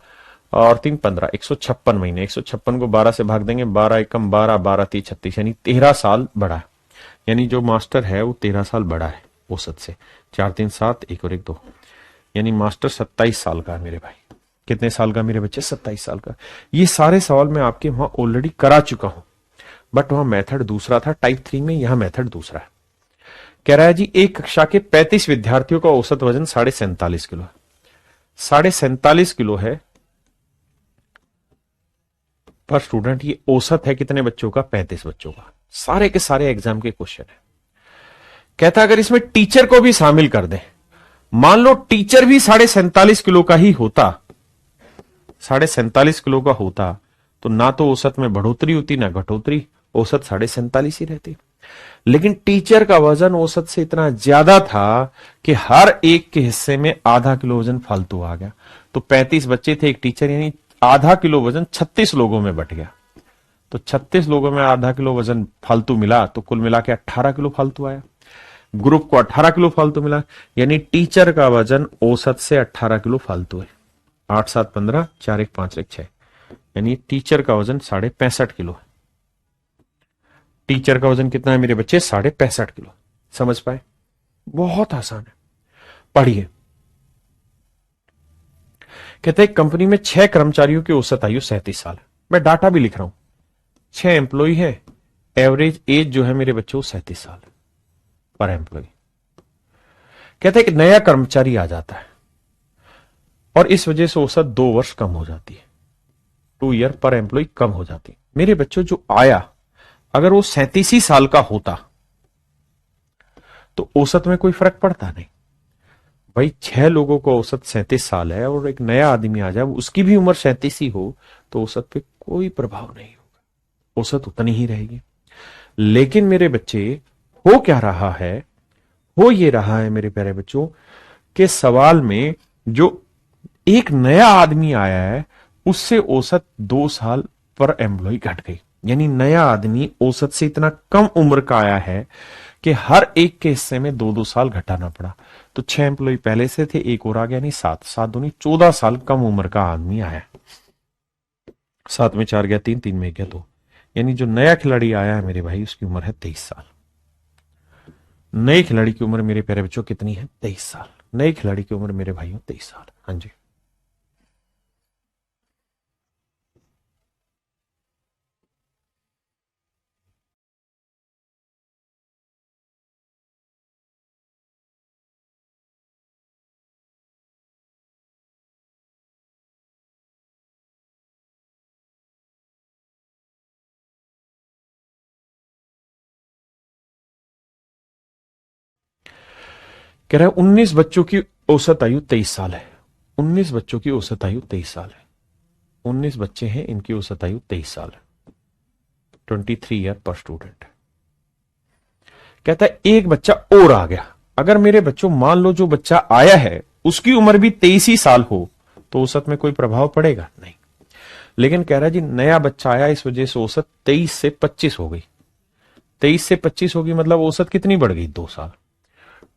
और 3 15, 156 महीने। 156 को 12 से भाग देंगे, 12 एकम 12, 12 तीय 36, यानी 13 साल बढ़ा। यानी जो मास्टर है वो 13 साल बड़ा है औसत से। 4 3 7, 1 और 1 2, यानी मास्टर 27 साल का है मेरे भाई। कितने साल का मेरे बच्चे? 27 साल का। ये सारे सवाल मैं आपके वहां ऑलरेडी करा चुका हूं, बट वहां मेथड दूसरा था टाइप 3 में, यहां मेथड दूसरा है। कह रहा है जी एक कक्षा के 35 विद्यार्थियों का औसत वजन 47.5 किलो है। 47.5 किलो है पर स्टूडेंट। ये औसत है कितने बच्चों का? 35 बच्चों का। सारे के सारे एग्जाम के क्वेश्चन है। कहता अगर इसमें टीचर को भी शामिल कर दें, मान लो टीचर भी 47.5 किलो का ही होता, 47.5 किलो का होता, तो ना तो औसत में बढ़ोतरी होती ना घटोतरी, औसत 47.5 ही रहती। लेकिन टीचर का वजन औसत से इतना ज्यादा था कि हर एक के हिस्से में आधा किलो वजन फालतू आ गया। तो 35 बच्चे थे, एक टीचर, यानी आधा किलो वजन 36 लोगों में बट गया। तो 36 लोगों में आधा किलो वजन फालतू मिला, तो कुल मिला के 18 किलो फालतू आया। ग्रुप को 18 किलो फालतू मिला, यानी टीचर का वजन औसत से 18 किलो फालतू है। 8 7 15, 4 1 5 1 6, यानी टीचर का वजन 65.5 किलो है। टीचर का वजन कितना है मेरे बच्चे? 65.5 किलो। समझ पाए? बहुत आसान है, पढ़िए। कहते हैं कंपनी में 6 कर्मचारियों की औसत आयु 37 साल है। मैं डाटा भी लिख रहा हूं, 6 एम्प्लॉय है, एवरेज एज जो है मेरे बच्चों 37 साल पर एम्प्लॉय। कहते हैं कि नया कर्मचारी आ जाता है और इस वजह से औसत 2 वर्ष कम हो जाती है, 2 ईयर पर एम्प्लॉय कम हो जाती है। मेरे बच्चों जो आया, अगर वो 37 ही साल का होता तो औसत में कोई फर्क पड़ता नहीं भाई। 6 लोगों को औसत 37 साल है और एक नया आदमी आ जाए, उसकी भी उम्र 37 ही हो, तो औसत पे कोई प्रभाव नहीं होगा, औसत उतनी ही रहेगी। लेकिन मेरे बच्चे, हो क्या रहा है? हो ये रहा है मेरे प्यारे बच्चों के सवाल में जो एक नया आदमी आया है उससे औसत 2 साल पर एम्प्लॉय घट गई। यानी नया आदमी औसत से इतना कम उम्र का आया है कि हर एक के हिस्से में 2-2 साल घटाना पड़ा। तो 6 एम्प्लॉय पहले से थे, एक और आ गया, नहीं 7, 7 दूनी 14 साल कम उम्र का आदमी आया। 7 में 4 गया 3, 3 में गया 2, यानी जो नया खिलाड़ी आया है मेरे भाई उसकी उम्र है 23 साल। नए खिलाड़ी की उम्र मेरे प्यारे बच्चों कितनी है? 23 साल। नए खिलाड़ी की उम्र मेरे भाइयों 23 साल। हाँ जी, कह रहा है 19 बच्चों की औसत आयु 23 साल है। 19 बच्चों की औसत आयु 23 साल है। 19 बच्चे हैं, इनकी औसत आयु 23 साल है। 23 ईयर पर स्टूडेंट। कहता है एक बच्चा और आ गया। अगर मेरे बच्चों मान लो जो बच्चा आया है उसकी उम्र भी 23 ही साल हो तो औसत में कोई प्रभाव पड़ेगा? नहीं। लेकिन कह रहा है जी नया बच्चा आया, इस वजह से औसत 23 से 25 हो गई। 23 से 25 होगी मतलब औसत कितनी बढ़ गई? 2 साल।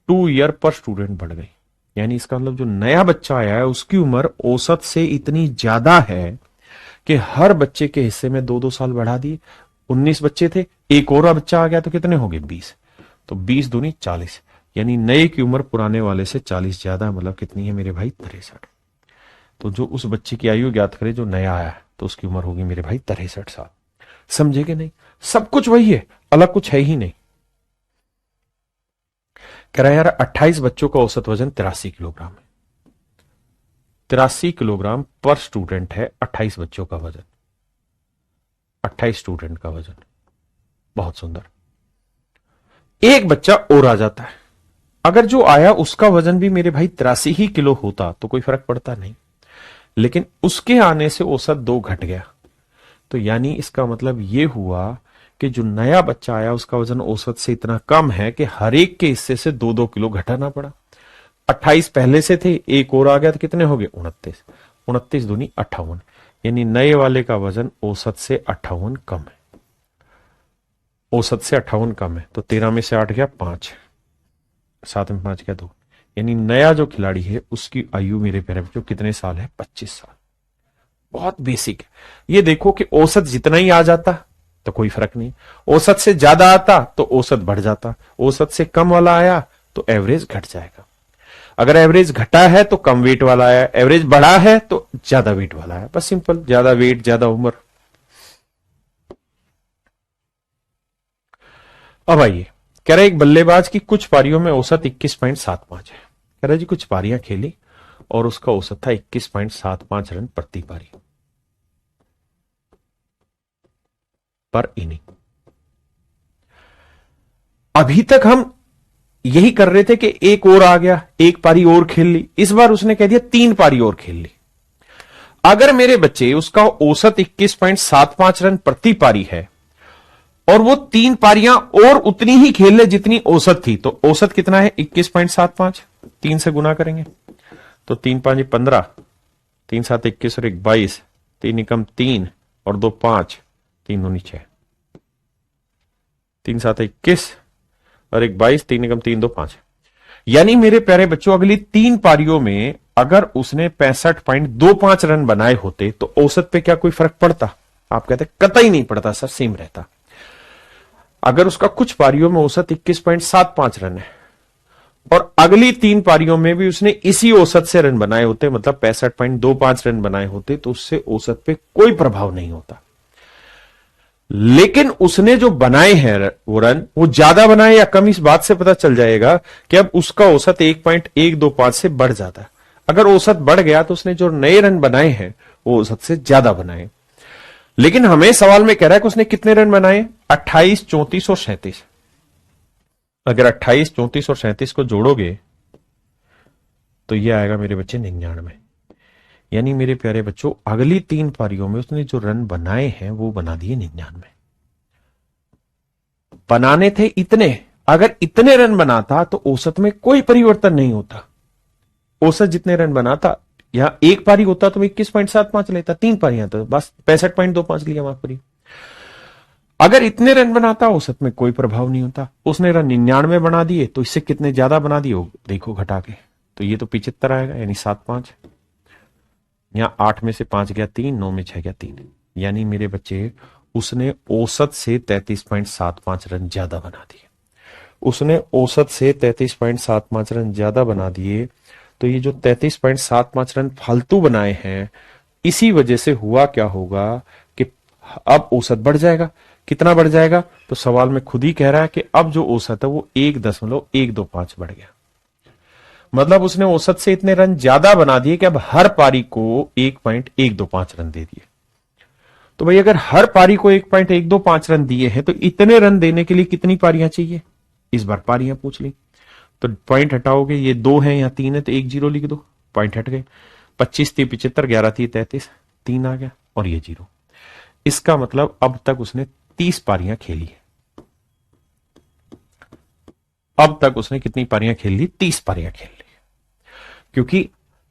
2 ईयर पर स्टूडेंट बढ़ गई। यानी इसका मतलब जो नया बच्चा आया है उसकी उम्र औसत से इतनी ज्यादा है कि हर बच्चे के हिस्से में 2-2 साल बढ़ा दिए। 19 बच्चे थे, एक और बच्चा आ गया तो कितने हो गए? 20। तो 20 दूनी 40, यानी नए की उम्र पुराने वाले से 40 ज्यादा, मतलब कितनी है मेरे भाई? 63। तो जो उस बच्चे की आयु ज्ञात करे जो नया आया है तो उसकी उम्र होगी मेरे भाई 63 साल। समझे कि नहीं? सब कुछ वही है, अलग कुछ है ही नहीं। कह रहा है यार 28 बच्चों का औसत वजन 83 किलोग्राम है। 83 किलोग्राम पर स्टूडेंट है 28 बच्चों का वजन। 28 स्टूडेंट का वजन, बहुत सुंदर। एक बच्चा और आ जाता है, अगर जो आया उसका वजन भी मेरे भाई 83 ही किलो होता तो कोई फर्क पड़ता नहीं, लेकिन उसके आने से औसत 2 घट गया। तो यानी इसका मतलब ये हुआ कि जो नया बच्चा आया उसका वजन औसत से इतना कम है कि हर एक के हिस्से से 2-2 किलो घटाना पड़ा। 28 पहले से थे, एक और आ गया तो कितने हो गए? 29। 29 दूनी 58, यानी नए वाले का वजन औसत से 58 कम है। औसत से 58 कम है, तो 13 में से 8 गया 5, 7 में 5 गया 2, यानी नया जो खिलाड़ी है उसकी आयु मेरे प्यारे बच्चों कितने साल है? 25 साल। बहुत बेसिक है। ये देखो कि औसत जितना ही आ जाता तो कोई फर्क नहीं, औसत से ज्यादा आता तो औसत बढ़ जाता, औसत से कम वाला आया तो एवरेज घट जाएगा। अगर एवरेज घटा है तो कम वेट वाला आया, एवरेज बढ़ा है तो ज्यादा वेट वाला है। बस सिंपल, ज्यादा वेट ज्यादा उम्र। अब आइए, कह रहा है एक बल्लेबाज की कुछ पारियों में औसत 21.75 है। कह रहा है जी कुछ पारियां खेली और उसका औसत था 21.75 रन प्रति पारी पर इनिंग। अभी तक हम यही कर रहे थे कि एक और आ गया, एक पारी और खेल ली। इस बार उसने कह दिया 3 पारी और खेल ली। अगर मेरे बच्चे उसका औसत 21.75 रन प्रति पारी है और वो 3 पारियां और उतनी ही खेल ले जितनी औसत थी, तो औसत कितना है? 21.75, 3 से गुना करेंगे तो 3×5 = 15, 3×7 = 21 और 1 22, 3 × 3 और 2 5, 3×9 = 6, 3×7 = 21 और 1 22, 3 × 3 = 2 5। यानी मेरे प्यारे बच्चों अगली 3 पारियों में अगर उसने 65.25 रन बनाए होते तो औसत पे क्या कोई फर्क पड़ता? आप कहते कतई नहीं पड़ता सर, सेम रहता। अगर उसका कुछ पारियों में औसत 21.75 रन है और अगली 3 पारियों में भी उसने इसी औसत से रन बनाए होते, मतलब 65.25 रन बनाए होते, तो उससे औसत पे कोई प्रभाव नहीं होता। लेकिन उसने जो बनाए हैं वो रन, वो ज्यादा बनाए या कम, इस बात से पता चल जाएगा कि अब उसका औसत 1.125 से बढ़ जाता है। अगर औसत बढ़ गया तो उसने जो नए रन बनाए हैं वो औसत से ज्यादा बनाए। लेकिन हमें सवाल में कह रहा है कि उसने कितने रन बनाए? 28, 34 और 37। अगर 28, 34 और 37 को जोड़ोगे तो ये आएगा मेरे बच्चे 99। यानी मेरे प्यारे बच्चों अगली 3 पारियों में उसने जो रन बनाए हैं वो बना दिए 99। बनाने थे इतने, अगर इतने रन बनाता तो औसत में कोई परिवर्तन नहीं होता। औसत जितने रन बनाता, यहां एक पारी होता तो 21.75 लेता, 3 पारियां तो बस 65.25 लिया, माफ करिए। अगर इतने रन बनाता औसत में कोई प्रभाव नहीं होता। उसने रन 99 बना दिए तो इससे कितने ज्यादा बना दिए देखो घटा के, तो ये तो 75 आएगा, यानी 7-5। यहां 8 में से 5 गया 3, 9 में 6 गया 3, यानी मेरे बच्चे उसने औसत से 33.75 रन ज्यादा बना दिए। उसने औसत से 33.75 रन ज्यादा बना दिए। तो ये जो 33.75 रन फालतू बनाए हैं, इसी वजह से हुआ क्या होगा कि अब औसत बढ़ जाएगा। कितना बढ़ जाएगा? तो सवाल में खुद ही कह रहा है कि अब जो औसत है वो 1.125 बढ़ गया। मतलब उसने औसत से इतने रन ज्यादा बना दिए कि अब हर पारी को 1.125 रन दे दिए। तो भाई अगर हर पारी को 1.125 रन दिए हैं तो इतने रन देने के लिए कितनी पारियां चाहिए? इस बार पारियां पूछ ली तो पॉइंट हटाओगे, ये 2 है या 3 है तो 1 0 लिख दो, पॉइंट हट गए। 25 थी 75, 11 थी 33, 3 आ गया और ये 0। इसका मतलब अब तक उसने 30 पारियां खेली है। अब तक उसने कितनी पारियां खेल ली? 30 पारियां खेल ली, क्योंकि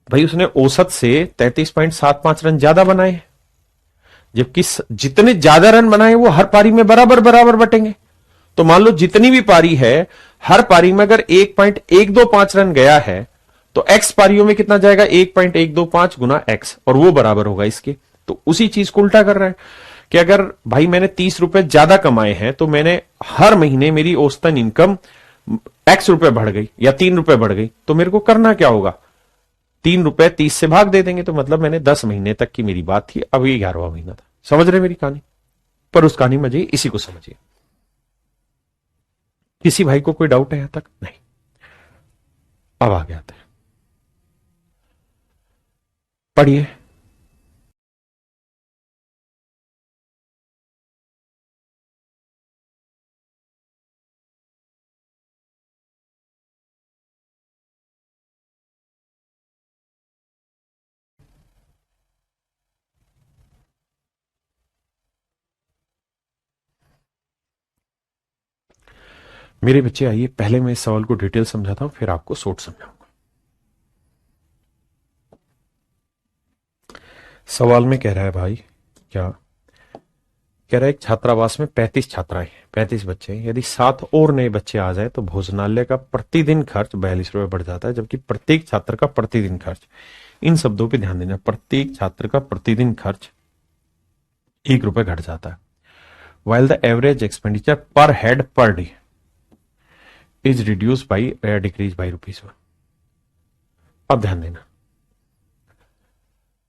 भाई उसने औसत से 33.75 रन ज्यादा बनाए, जबकि जितने ज्यादा रन बनाए वो हर पारी में बराबर बराबर बटेंगे। तो मान लो जितनी भी पारी है, हर पारी में अगर 1.125 रन गया है तो एक्स पारियों में कितना जाएगा? 1.125 गुना एक्स, और वो बराबर होगा इसके। तो उसी चीज को उल्टा कर रहा है कि अगर भाई मैंने 30 रुपए ज्यादा कमाए हैं तो मैंने हर महीने मेरी औसतन इनकम एक्स रुपए बढ़ गई या 3 रुपए बढ़ गई, तो मेरे को करना क्या होगा? 3 रुपए 30 से भाग दे देंगे। तो मतलब मैंने 10 महीने तक की मेरी बात थी, अब ये 11वां महीना था। समझ रहे मेरी कहानी? पर उस कहानी में जाइए, इसी को समझिए। किसी भाई को कोई डाउट है यहां तक? नहीं। अब आ गया था, पढ़िए। मेरे बच्चे आइए, पहले मैं इस सवाल को डिटेल समझाता हूं, फिर आपको शॉर्ट समझाऊंगा। सवाल में कह रहा है भाई, क्या कह रहा है, एक छात्रावास में 35 छात्राएं, 35 बच्चे हैं। यदि 7 और नए बच्चे आ जाए तो भोजनालय का प्रतिदिन खर्च 42 रुपए बढ़ जाता है, जबकि प्रत्येक छात्र का प्रतिदिन खर्च, इन शब्दों पे ध्यान देना, प्रत्येक छात्र का प्रतिदिन खर्च 1 रुपए घट जाता है। वाइल द एवरेज एक्सपेंडिचर पर head per day is reduce by या डिक्रीज बाई ₹1। अब ध्यान देना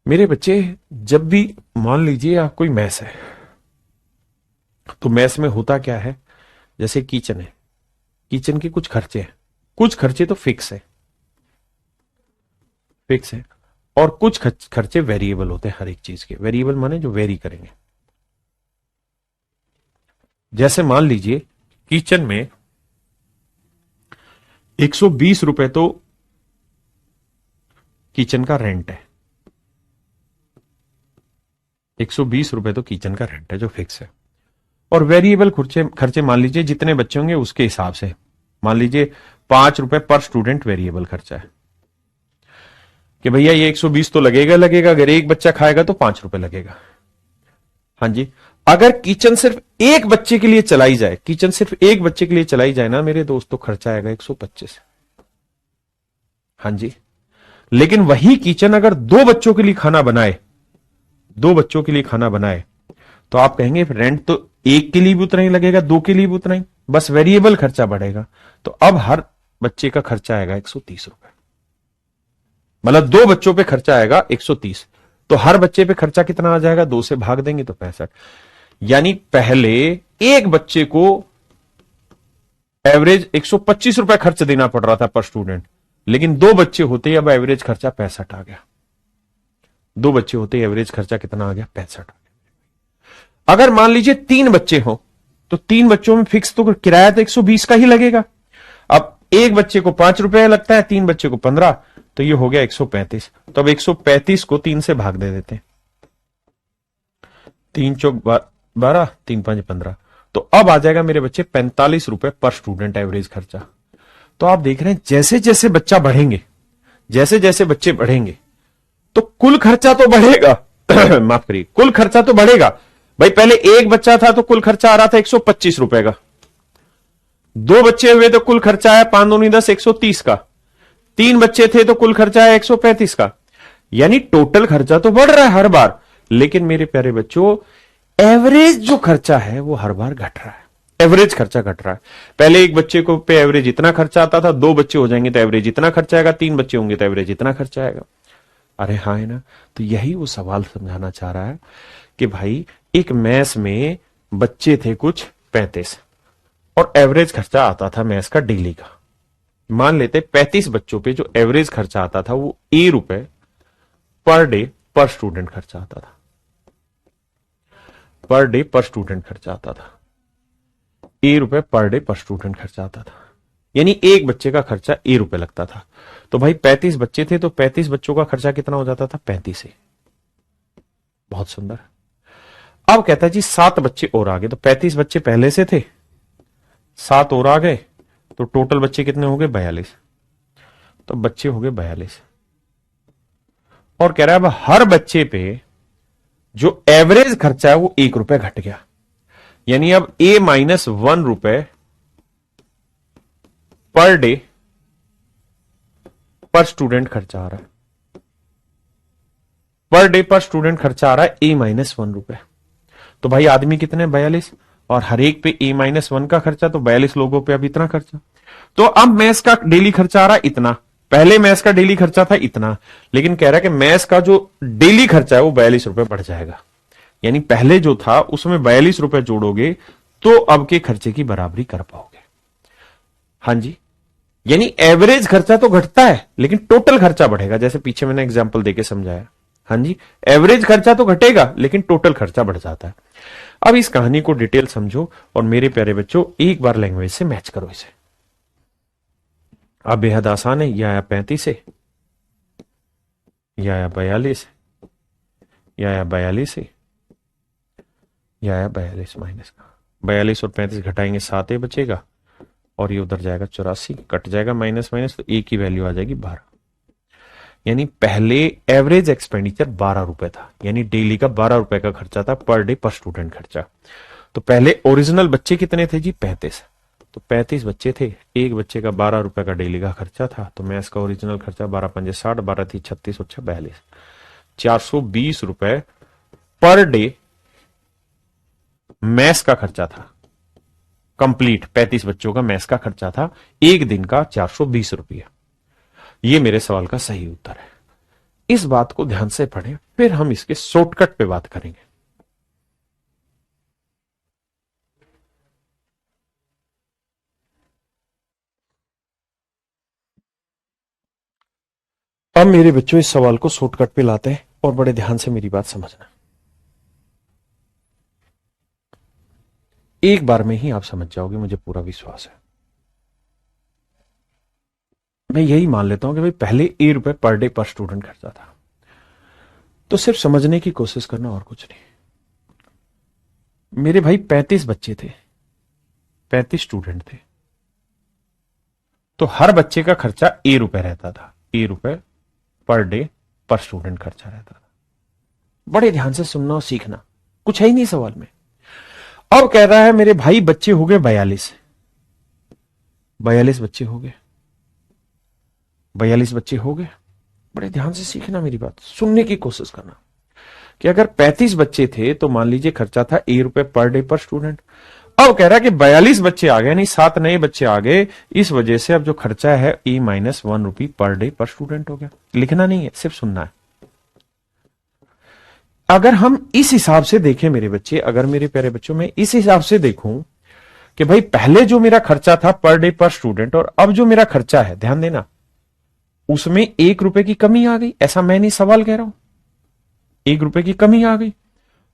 मेरे बच्चे, जब भी मान लीजिए आप कोई मैस है, तो मैस में होता क्या है, जैसे किचन है, किचन के कुछ खर्चे हैं, कुछ खर्चे तो फिक्स है, फिक्स है, और कुछ खर्चे वेरिएबल होते हैं। हर एक चीज के वेरिएबल माने जो वेरी करेंगे। जैसे मान लीजिए किचन में 120 रुपए तो किचन का रेंट है, 120 रुपए तो किचन का रेंट है जो फिक्स है, और वेरिएबल खर्चे खर्चे मान लीजिए जितने बच्चे होंगे उसके हिसाब से, मान लीजिए 5 रुपए पर स्टूडेंट वेरिएबल खर्चा है, कि भैया ये 120 तो लगेगा लगेगा, अगर एक बच्चा खाएगा तो 5 रुपए लगेगा। हाँ जी, अगर किचन सिर्फ एक बच्चे के लिए चलाई जाए, किचन सिर्फ एक बच्चे के लिए चलाई जाए ना मेरे दोस्तों, खर्चा आएगा 125। हाँ जी, लेकिन वही किचन अगर 2 बच्चों के लिए खाना बनाए, 2 बच्चों के लिए खाना बनाए, तो आप कहेंगे रेंट तो एक के लिए भी उतना ही लगेगा, 2 के लिए भी उतना ही, बस वेरिएबल खर्चा बढ़ेगा। तो अब हर बच्चे का खर्चा आएगा 130 रुपए, मतलब 2 बच्चों पे खर्चा आएगा 130, तो हर बच्चे पे खर्चा कितना आ जाएगा, 2 से भाग देंगे तो 65। यानी पहले एक बच्चे को एवरेज 125 रुपए खर्च देना पड़ रहा था पर स्टूडेंट, लेकिन 2 बच्चे होते ही अब एवरेज खर्चा 65 आ गया। 2 बच्चे होते ही एवरेज खर्चा कितना आ गया, 65। अगर मान लीजिए 3 बच्चे हो, तो 3 बच्चों में फिक्स तो किराया तो 120 का ही लगेगा। अब एक बच्चे को 5 रुपए लगता है, 3 बच्चे को 15, तो ये हो गया 135। तो अब 135 को 3 से भाग दे देते हैं, 3 चौक 12, 3 5 15, तो अब आ जाएगा मेरे बच्चे 45 रुपए पर स्टूडेंट एवरेज खर्चा। तो आप देख रहे हैं जैसे जैसे बच्चा बढ़ेंगे, जैसे जैसे बच्चे बढ़ेंगे तो कुल खर्चा तो बढ़ेगा माफ करिए, कुल खर्चा तो बढ़ेगा। भाई पहले एक बच्चा था तो कुल खर्चा आ रहा था 125 रुपए का, 2 बच्चे हुए तो कुल खर्चा आया 5 दूनी 10 130 का, 3 बच्चे थे तो कुल खर्चा आया 135 का। यानी टोटल खर्चा तो बढ़ रहा है हर बार, लेकिन मेरे प्यारे बच्चों एवरेज जो खर्चा है वो हर बार घट रहा है, एवरेज खर्चा घट रहा है। पहले एक बच्चे को पे एवरेज इतना खर्चा आता था, 2 बच्चे हो जाएंगे तो एवरेज इतना खर्चा आएगा, 3 बच्चे होंगे तो एवरेज इतना खर्चा आएगा। अरे हाँ है ना, तो यही वो सवाल समझाना चाह रहा है कि भाई एक मैस में बच्चे थे कुछ 35 और एवरेज खर्चा आता था मैस का डेली का, मान लेते 35 बच्चों पे जो एवरेज खर्चा आता था वो ₹1 पर डे पर स्टूडेंट खर्चा आता था, पर डे पर स्टूडेंट खर्चा आता था, ₹1 पर डे पर स्टूडेंट खर्चा आता था। यानी एक बच्चे का खर्चा ₹1 लगता था। तो भाई 35 बच्चे थे तो 35 बच्चों का खर्चा कितना हो जाता था, 35 है। बहुत सुंदर। अब कहता है जी 7 बच्चे और आ गए, तो 35 बच्चे पहले से थे, 7 और आ गए, तो टोटल बच्चे कितने हो गए, 42। तो बच्चे हो गए 42, और कह रहा है अब हर बच्चे पे जो एवरेज खर्चा है वो ₹1 घट गया। यानी अब A-1 पर डे पर स्टूडेंट खर्चा आ रहा है, पर डे पर स्टूडेंट खर्चा आ रहा है A-1 तो भाई आदमी कितने, 42, और हर एक पे A-1 का खर्चा, तो 42 लोगों पे अब इतना खर्चा। तो अब मैस का डेली खर्चा आ रहा है इतना, पहले मैस का डेली खर्चा था इतना, लेकिन कह रहा है कि मैस का जो डेली खर्चा है वो ₹42 बढ़ जाएगा। यानी पहले जो था उसमें ₹42 जोड़ोगे तो अब के खर्चे की बराबरी कर पाओगे। हाँ जी, यानी एवरेज खर्चा तो घटता है लेकिन टोटल खर्चा बढ़ेगा, जैसे पीछे मैंने एग्जांपल देके समझाया। हाँ जी, एवरेज खर्चा तो घटेगा लेकिन टोटल खर्चा बढ़ जाता है। अब इस कहानी को डिटेल समझो और मेरे प्यारे बच्चों एक बार लैंग्वेज से मैच करो इसे। अब बेहद आसान है, यह आया 35 से, यह आया 42, यह आया 42 से, यह आया 42 माइनस का, 42 और 35 घटाएंगे 7 बचेगा, और ये उधर जाएगा 84, कट जाएगा माइनस माइनस, तो ए की वैल्यू आ जाएगी 12। यानी पहले एवरेज एक्सपेंडिचर 12 रुपए था, यानी डेली का 12 रुपए का खर्चा था पर डे पर स्टूडेंट खर्चा। तो पहले ओरिजिनल बच्चे कितने थे जी? 35। तो 35 बच्चे थे, एक बच्चे का 12 रुपए का डेली का खर्चा था, तो मैथ्स का ओरिजिनल खर्चा 12 पंजे 60, 12 थी 36 और 6 42, 420 रुपए पर डे मैथ्स का खर्चा था। कंप्लीट 35 बच्चों का मैथ्स का खर्चा था, एक दिन का 420 रुपया। ये मेरे सवाल का सही उत्तर है। इस बात को ध्यान से पढ़ें, फिर हम इसके शॉर्टकट पे बात करेंगे। अब मेरे बच्चों इस सवाल को शॉर्टकट पे लाते हैं और बड़े ध्यान से मेरी बात समझना। एक बार में ही आप समझ जाओगे, मुझे पूरा विश्वास है। मैं यही मान लेता हूं कि भाई पहले ए रुपए पर डे पर स्टूडेंट खर्चा था, तो सिर्फ समझने की कोशिश करना और कुछ नहीं। मेरे भाई 35 बच्चे थे, 35 स्टूडेंट थे, तो हर बच्चे का खर्चा ए रुपए रहता था, ए रुपए पर डे पर स्टूडेंट खर्चा रहता था। बड़े ध्यान से सुनना और सीखना, कुछ है ही नहीं सवाल में। अब कह रहा है मेरे भाई बच्चे हो गए 42, 42 बच्चे हो गए, 42 बच्चे हो गए। बड़े ध्यान से सीखना मेरी बात, सुनने की कोशिश करना कि अगर 35 बच्चे थे तो मान लीजिए खर्चा था ए रुपए पर डे पर स्टूडेंट। अब कह रहा है कि 42 बच्चे आ गए, नहीं 7 नए बच्चे आ गए, इस वजह से अब जो खर्चा है ए माइनस 1 रुपी पर डे पर स्टूडेंट हो गया। लिखना नहीं है, सिर्फ सुनना है। अगर हम इस हिसाब से देखें मेरे बच्चे, अगर मेरे प्यारे बच्चों में इस हिसाब से देखूं कि भाई पहले जो मेरा खर्चा था पर डे पर स्टूडेंट और अब जो मेरा खर्चा है, ध्यान देना, उसमें 1 रुपए की कमी आ गई, ऐसा मैं नहीं सवाल कह रहा हूं, 1 रुपए की कमी आ गई।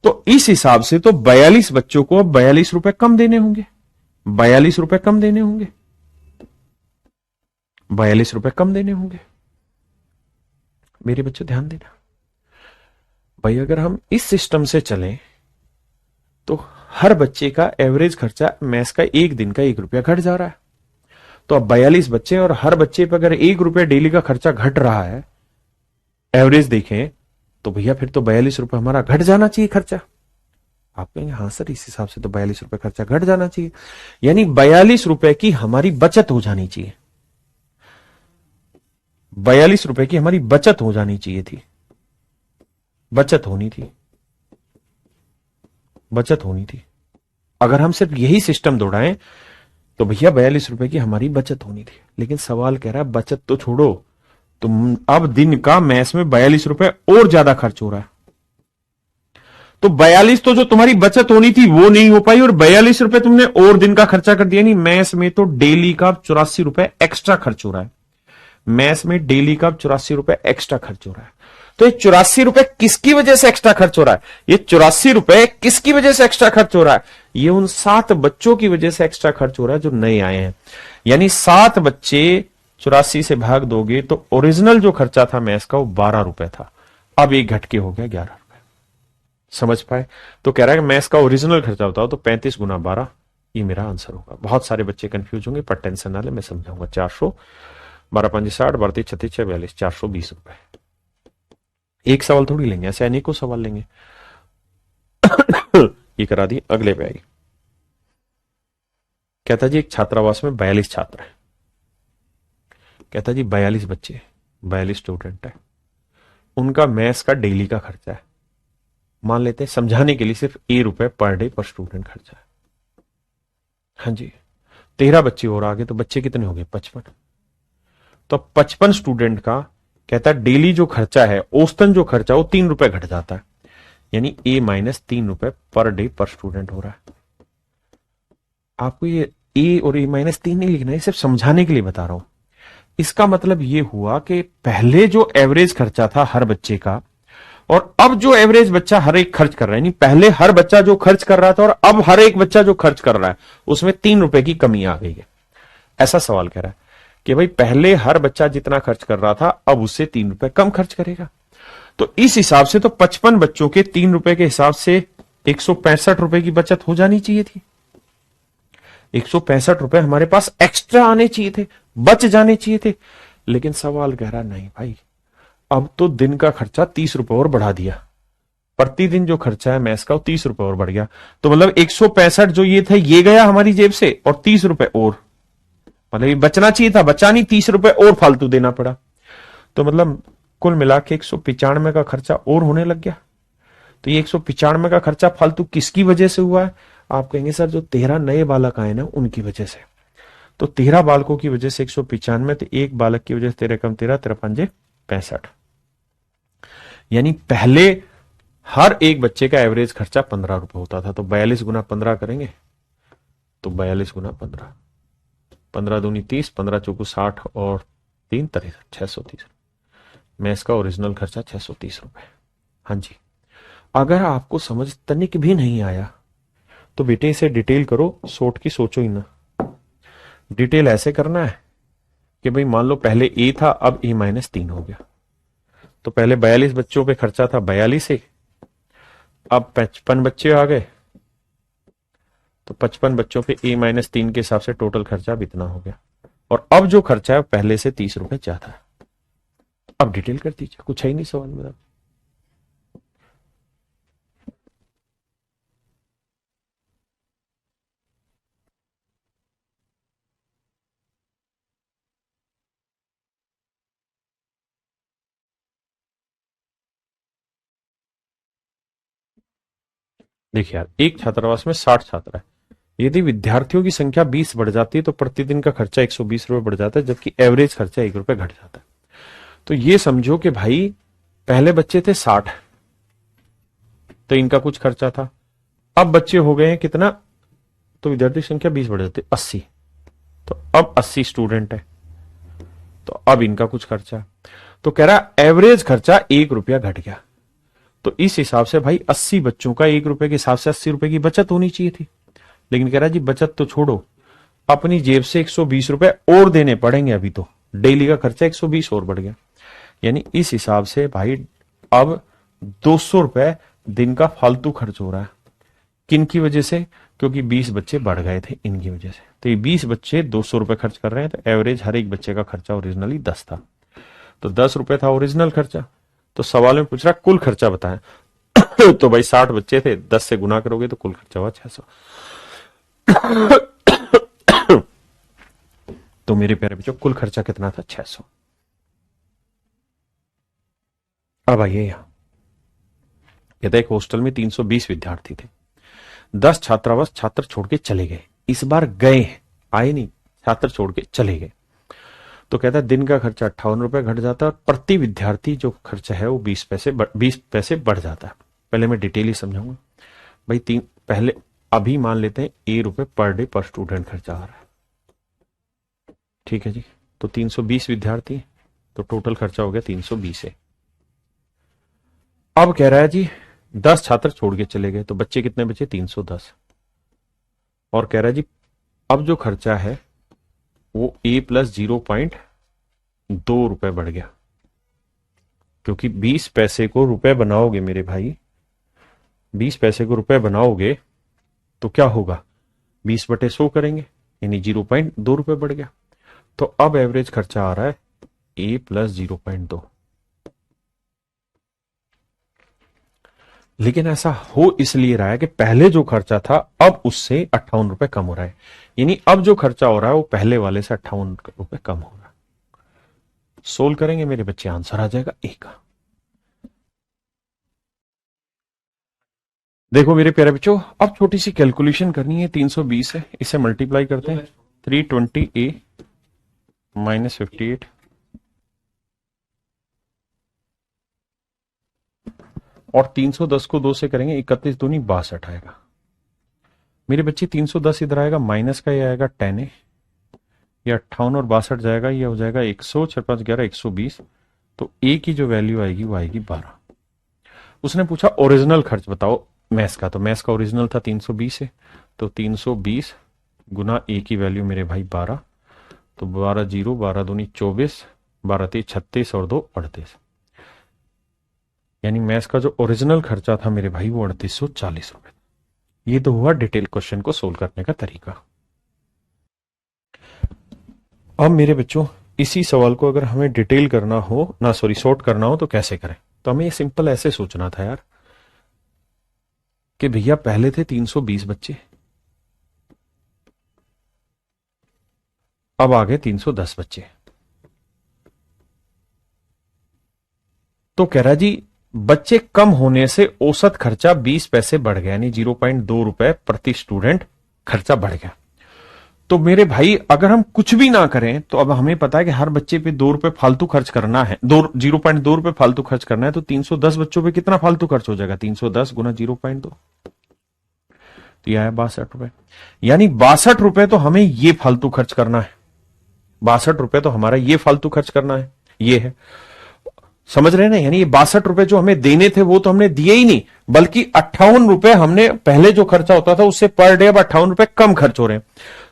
तो इस हिसाब से तो 42 बच्चों को 42 रुपए कम देने होंगे, 42 रुपए कम देने होंगे, 42 रुपए कम देने होंगे। मेरे बच्चों ध्यान देना भाई, अगर हम इस सिस्टम से चलें तो हर बच्चे का एवरेज खर्चा मैथ्स का एक दिन का 1 रुपया घट जा रहा है। तो अब 42 बच्चे और हर बच्चे पर अगर 1 रुपया डेली का खर्चा घट रहा है, एवरेज देखें तो भैया फिर तो 42 रुपए हमारा घट जाना चाहिए खर्चा। आप कहेंगे हाँ सर इस हिसाब से तो 42 रुपए खर्चा घट जाना चाहिए, यानी 42 रुपए की हमारी बचत हो जानी चाहिए, 42 रुपए की हमारी बचत हो जानी चाहिए थी, बचत होनी थी, बचत होनी थी। अगर हम सिर्फ यही सिस्टम दौड़ाएं तो भैया 42 रुपए की हमारी बचत होनी थी। लेकिन सवाल कह रहा है बचत तो छोड़ो, तुम अब दिन का मैथ्स में 42 रुपए और ज्यादा खर्च हो रहा है। तो 42 तो जो तुम्हारी बचत होनी थी वो नहीं हो पाई और 42 रुपए तुमने और दिन का खर्चा कर दिया। नहीं, मैथ्स में तो डेली का 84 रुपए एक्स्ट्रा खर्च हो रहा है, मैथ्स में डेली का 84 रुपए एक्स्ट्रा खर्च हो रहा है। तो ये 84 रुपए किसकी वजह से एक्स्ट्रा खर्च हो रहा है? ये 84 रुपए किसकी वजह से एक्स्ट्रा खर्च हो रहा है? ये उन 7 बच्चों की वजह से एक्स्ट्रा खर्च हो रहा है जो नए आए हैं। यानी 7 बच्चे 84 से भाग दोगे तो ओरिजिनल जो खर्चा था मैथ्स का वो 12 रुपए था, अब एक घटके हो गया 11 रुपए। समझ पाए? तो कह रहा है कि मैथ्स का ओरिजिनल खर्चा बताओ, तो 35 गुना 12, ये मेरा आंसर होगा। बहुत सारे बच्चे कंफ्यूज होंगे, पर टेंशन ना ले, मैं समझाऊंगा। 400, 12 5 60, 32 36 42, 420 रुपए। एक सवाल थोड़ी लेंगे, ऐसे अनेकों सवाल लेंगे। ये करा दी, अगले पे आई। कहता जी एक छात्रावास में 42 छात्र हैं। कहता जी 42 बच्चे, 42 स्टूडेंट है, उनका मैथ्स का डेली का खर्चा है, मान लेते हैं समझाने के लिए सिर्फ ए रुपए पर डे पर स्टूडेंट खर्चा है। हाँ जी, 13 बच्चे और आगे, तो बच्चे कितने हो गए? 55। तो 55 स्टूडेंट का कहता है डेली जो खर्चा है, औसतन जो खर्चा वो 3 रुपए घट जाता है, यानी ए माइनस 3 रुपए पर डे पर स्टूडेंट हो रहा है। आपको ये ए और ए माइनस 3 नहीं लिखना है, सिर्फ समझाने के लिए बता रहा हूं। इसका मतलब ये हुआ कि पहले जो एवरेज खर्चा था हर बच्चे का और अब जो एवरेज बच्चा हर एक खर्च कर रहा है, यानी पहले हर बच्चा जो खर्च कर रहा था और अब हर एक बच्चा जो खर्च कर रहा है उसमें 3 रुपए की कमी आ गई है। ऐसा सवाल कह रहा है कि भाई पहले हर बच्चा जितना खर्च कर रहा था अब उससे 3 रुपए कम खर्च करेगा। तो इस हिसाब से तो 55 बच्चों के 3 रुपए के हिसाब से 165 रुपए की बचत हो जानी चाहिए थी। 165 रुपए हमारे पास एक्स्ट्रा आने चाहिए थे, बच जाने चाहिए थे। लेकिन सवाल कह रहा नहीं भाई, अब तो दिन का खर्चा 30 रुपए और बढ़ा दिया, प्रतिदिन जो खर्चा है मैस का वो 30 रुपए और बढ़ गया। तो मतलब 165 जो ये थे ये गया हमारी जेब से, और 30 रुपए और, मतलब ये बचना चाहिए था, बचा नहीं, 30 रुपए और फालतू देना पड़ा। तो मतलब कुल मिला के 195 का खर्चा और होने लग गया। तो ये 195 का खर्चा फालतू किसकी वजह से हुआ है? आप कहेंगे सर जो 13 नए बालक आए ना उनकी वजह से। तो 13 बालकों की वजह से 195, तो एक बालक की वजह से 13 कम 13, 13 पंजे 65। यानी पहले हर एक बच्चे का एवरेज खर्चा 15 रुपए होता था। तो 42 गुना 15 करेंगे तो 42 गुना 15, 15 दूनी 30, 15 चौकू 60 और 3 63, 630। मैस का ओरिजिनल खर्चा 630 रुपए। हाँ जी, अगर आपको समझ तनिक भी नहीं आया तो बेटे इसे डिटेल करो, सोट की सोचो ही ना। डिटेल ऐसे करना है कि भाई मान लो पहले ए था, अब ए-3 हो गया। तो पहले 42 बच्चों पे खर्चा था 42 से, अब 55 बच्चे आ गए, तो 55 बच्चों पे ए-3 के हिसाब से टोटल खर्चा अब इतना हो गया। और अब जो खर्चा है पहले से 30 रुपए ज्यादा है। अब डिटेल कर दीजिए, कुछ है ही नहीं सवाल में। देखिए यार, एक छात्रावास में 60 छात्र है, यदि विद्यार्थियों की संख्या 20 बढ़ जाती है तो प्रतिदिन का खर्चा 120 रुपए बढ़ जाता है, जबकि एवरेज खर्चा 1 रुपए घट जाता है। तो ये समझो कि भाई पहले बच्चे थे 60, तो इनका कुछ खर्चा था। अब बच्चे हो गए हैं कितना, तो विद्यार्थी संख्या 20 बढ़ जाती है 80, तो अब 80 स्टूडेंट है, तो अब इनका कुछ खर्चा। तो कह रहा एवरेज खर्चा 1 रुपया घट गया। तो इस हिसाब से भाई 80 बच्चों का 1 रुपए के हिसाब से 80 रुपए की बचत होनी चाहिए थी। लेकिन कह रहा जी बचत तो छोड़ो, अपनी जेब से 120 रुपए और देने पड़ेंगे। अभी तो डेली का खर्चा 120 और बढ़ गया। यानी इस हिसाब से भाई अब 200 रुपए दिन का फालतू खर्च हो रहा है। किन की वजह से? क्योंकि 20 बच्चे बढ़ गए थे इनकी वजह से। तो ये 20 बच्चे 200 रुपए खर्च कर रहे हैं, तो एवरेज हर एक बच्चे का खर्चा ओरिजिनली 10 था। तो 10 रुपए था ओरिजिनल खर्चा। तो सवाल में पूछ रहा कुल खर्चा बताएं। तो भाई 60 बच्चे थे, 10 से गुना करोगे तो कुल खर्चा हुआ 600। तो मेरे प्यारे बच्चों कुल खर्चा कितना था? 600। अब आइए यहां, कहता है एक हॉस्टल में 320 विद्यार्थी थे, 10 छात्रावास छात्र छोड़ के चले गए। इस बार गए हैं, आए नहीं, छात्र छोड़ के चले गए। तो कहता है दिन का खर्चा 58 रुपए घट जाता है, और प्रति विद्यार्थी जो खर्चा है वो 20 पैसे बढ़ जाता है। पहले मैं डिटेल ही समझाऊंगा भाई। पहले अभी मान लेते हैं ₹1 पर डे पर स्टूडेंट खर्चा आ रहा है, ठीक है जी। तो 320 विद्यार्थी, तो टोटल खर्चा हो गया 320 है। अब कह रहा है जी 10 छात्र छोड़ के चले गए, तो बच्चे कितने बचे? 310। और कह रहा है जी अब जो खर्चा है वो A+0.2 रुपए बढ़ गया, क्योंकि 20 पैसे को रुपए बनाओगे मेरे भाई, 20 पैसे को रुपए बनाओगे तो क्या होगा? 20/100 करेंगे, यानी 0.2 रुपए बढ़ गया। तो अब एवरेज खर्चा आ रहा है A+0.2। लेकिन ऐसा हो इसलिए रहा है कि पहले जो खर्चा था अब उससे 58 रुपए कम हो रहा है, यानी अब जो खर्चा हो रहा है वो पहले वाले से 58 रुपए कम हो रहा है। सोल्व करेंगे मेरे बच्चे, आंसर आ जाएगा ए का। देखो मेरे प्यारे बच्चों, अब छोटी सी कैलकुलेशन करनी है। 320 है, इसे मल्टीप्लाई करते हैं, 320A -58 और 310 को 2 से करेंगे, 31 दूनी 62 आएगा। मेरे बच्चे 310 इधर आएगा, माइनस का ये आएगा 10A, ये 58 और 62 जाएगा, ये हो जाएगा 100, 4 5 11 120। तो ए की जो वैल्यू आएगी वो आएगी 12। उसने पूछा ओरिजिनल खर्च बताओ मैथ्स का, तो मैथ्स का ओरिजिनल था 320 है, तो 320 गुना ए की वैल्यू मेरे भाई 12, तो 12 जीरो, 12 दूनी 24, 12 3 36 और 2 38। यानी मैथ्स का जो ओरिजिनल खर्चा था मेरे भाई वो 3840 रुपए। ये तो हुआ डिटेल क्वेश्चन को सोल्व करने का तरीका। अब मेरे बच्चों इसी सवाल को अगर हमें डिटेल करना हो ना, सॉरी, सॉर्ट करना हो तो कैसे करें? तो हमें ये सिंपल ऐसे सोचना था यार कि भैया पहले थे 320 बच्चे, अब आ गए 310 बच्चे। तो कह रहा जी बच्चे कम होने से औसत खर्चा 20 पैसे बढ़ गया, यानी 0.2 रुपए प्रति स्टूडेंट खर्चा बढ़ गया। तो मेरे भाई अगर हम कुछ भी ना करें तो अब हमें पता है कि हर बच्चे पे 2 रुपए फालतू खर्च करना है, 0.2 रुपए फालतू खर्च करना है, तो 310 बच्चों पे कितना फालतू खर्च हो जाएगा? 310 गुना 0.2, तो यह है 62 रुपए। यानी 62 रुपए तो हमें ये फालतू खर्च करना है, 62 रुपए तो हमारा ये फालतू खर्च करना है, ये है। समझ रहे हैं ना? यानी ये 62 रुपए जो हमें देने थे वो तो हमने दिए ही नहीं, बल्कि 58 रुपए हमने, पहले जो खर्चा होता था उससे पर डे अब 58 रुपए कम खर्च हो रहे हैं।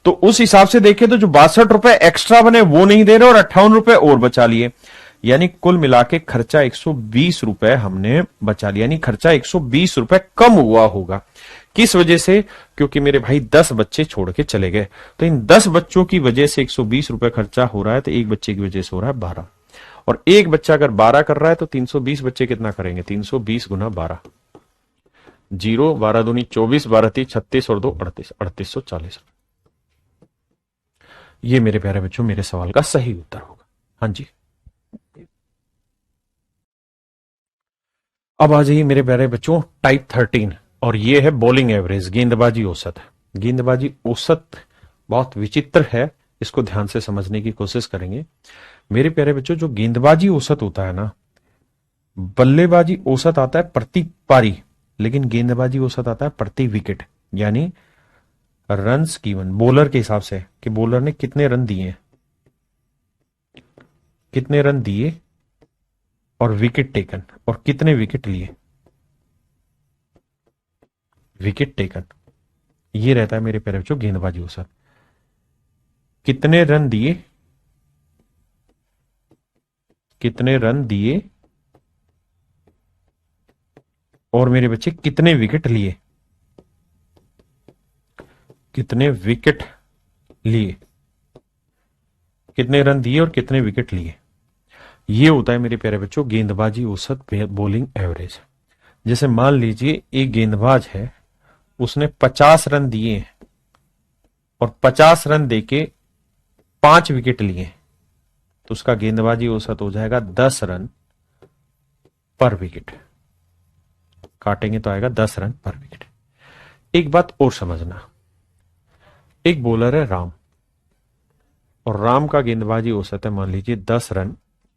तो उस हिसाब से देखें तो जो 62 रुपए एक्स्ट्रा बने वो नहीं दे रहे और 58 रुपए और बचा लिए, यानी कुल मिला के खर्चा 120 रुपए हमने बचा लिया, यानी खर्चा 120 रुपए कम हुआ होगा। किस वजह से? क्योंकि मेरे भाई 10 बच्चे छोड़ के चले गए, तो इन 10 बच्चों की वजह से 120 रुपए खर्चा हो रहा है, तो एक बच्चे की वजह से हो रहा है 12, और एक बच्चा अगर 12 कर रहा है तो 320 बच्चे कितना करेंगे? 320 गुना 12, 0, 12 दूनी 24, 12 तीन 36 और 2 38, 3840। ये मेरे प्यारे बच्चों मेरे सवाल का सही उत्तर होगा। हाँ जी, अब आ जाइए मेरे प्यारे बच्चों टाइप 13, और ये है बॉलिंग एवरेज, गेंदबाजी औसत। गेंदबाजी औसत बहुत विचित्र है, इसको ध्यान से समझने की कोशिश करेंगे मेरे प्यारे बच्चों। जो गेंदबाजी औसत होता है ना, बल्लेबाजी औसत आता है प्रति पारी, लेकिन गेंदबाजी औसत आता है प्रति विकेट, यानी रन्स गिवन बॉलर के हिसाब से कि बॉलर ने कितने रन दिए, कितने रन दिए, और विकेट टेकन, और कितने विकेट लिए, विकेट टेकन। ये रहता है मेरे प्यारे बच्चों गेंदबाजी औसत। कितने रन दिए, कितने रन दिए, और मेरे बच्चे कितने विकेट लिए, कितने विकेट लिए, कितने रन दिए और कितने विकेट लिए, ये होता है मेरे प्यारे बच्चों गेंदबाजी औसत बॉलिंग एवरेज। जैसे मान लीजिए एक गेंदबाज है, उसने 50 रन दिए और 50 रन देके 5 विकेट लिए, तो उसका गेंदबाजी औसत हो जाएगा 10 रन पर विकेट। काटेंगे तो आएगा 10 रन पर विकेट। एक बात और समझना, एक बॉलर है राम, और राम का गेंदबाजी औसत है मान लीजिए 10 रन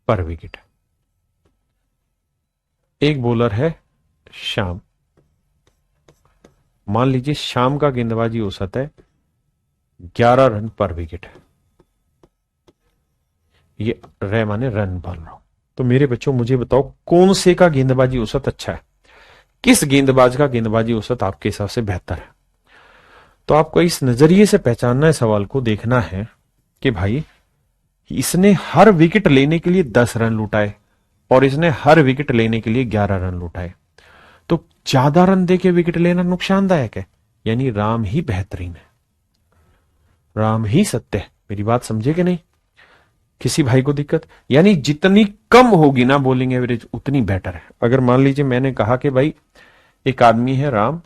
पर विकेट। एक बॉलर है श्याम, मान लीजिए श्याम का गेंदबाजी औसत है 11 रन पर विकेट। ये रह माने रन बोल रहा हूं। तो मेरे बच्चों मुझे बताओ कौन से का गेंदबाजी औसत अच्छा है, किस गेंदबाज का गेंदबाजी औसत आपके हिसाब से बेहतर है? तो आपको इस नजरिए से पहचानना है, सवाल को देखना है कि भाई इसने हर विकेट लेने के लिए 10 रन लुटाए और इसने हर विकेट लेने के लिए 11 रन लुटाए, तो ज्यादा रन देके विकेट लेना नुकसानदायक है, यानी राम ही बेहतरीन है, राम ही सत्य है। मेरी बात समझे कि नहीं? किसी भाई को दिक्कत? यानी जितनी कम होगी ना बॉलिंग एवरेज उतनी बेटर है। अगर मान लीजिए मैंने कहा कि भाई एक आदमी है राम,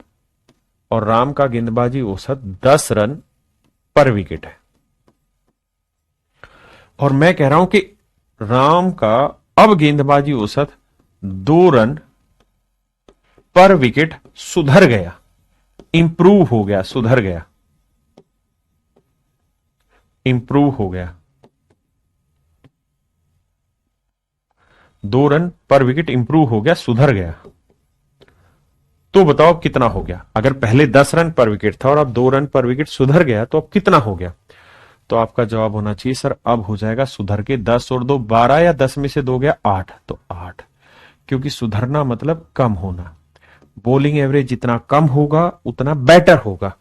और राम का गेंदबाजी औसत 10 रन पर विकेट है, और मैं कह रहा हूं कि राम का अब गेंदबाजी औसत 2 रन पर विकेट सुधर गया, इंप्रूव हो गया, सुधर गया, इंप्रूव हो गया, 2 रन पर विकेट इंप्रूव हो गया, सुधर गया। तो बताओ अब कितना हो गया? अगर पहले 10 रन पर विकेट था और अब 2 रन पर विकेट सुधर गया, तो अब कितना हो गया? तो आपका जवाब होना चाहिए सर अब हो जाएगा सुधर के 10 और 2 12, या 10 में से 2 गया 8, तो 8, क्योंकि सुधरना मतलब कम होना। बॉलिंग एवरेज जितना कम होगा उतना बेटर होगा,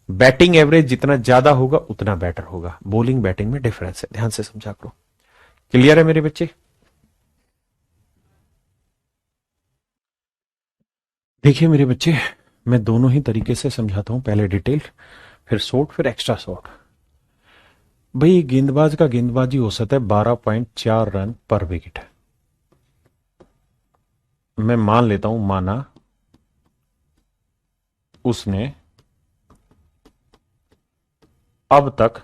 बैटिंग एवरेज जितना ज्यादा होगा उतना बेटर होगा। बॉलिंग बैटिंग में डिफरेंस है, ध्यान से समझा करो। क्लियर है मेरे बच्चे? देखिए मेरे बच्चे, मैं दोनों ही तरीके से समझाता हूं, पहले डिटेल, फिर शॉर्ट, फिर एक्स्ट्रा शॉर्ट। भाई गेंदबाज का गेंदबाजी औसत है 12.4 रन पर विकेट। मैं मान लेता हूं, माना उसने अब तक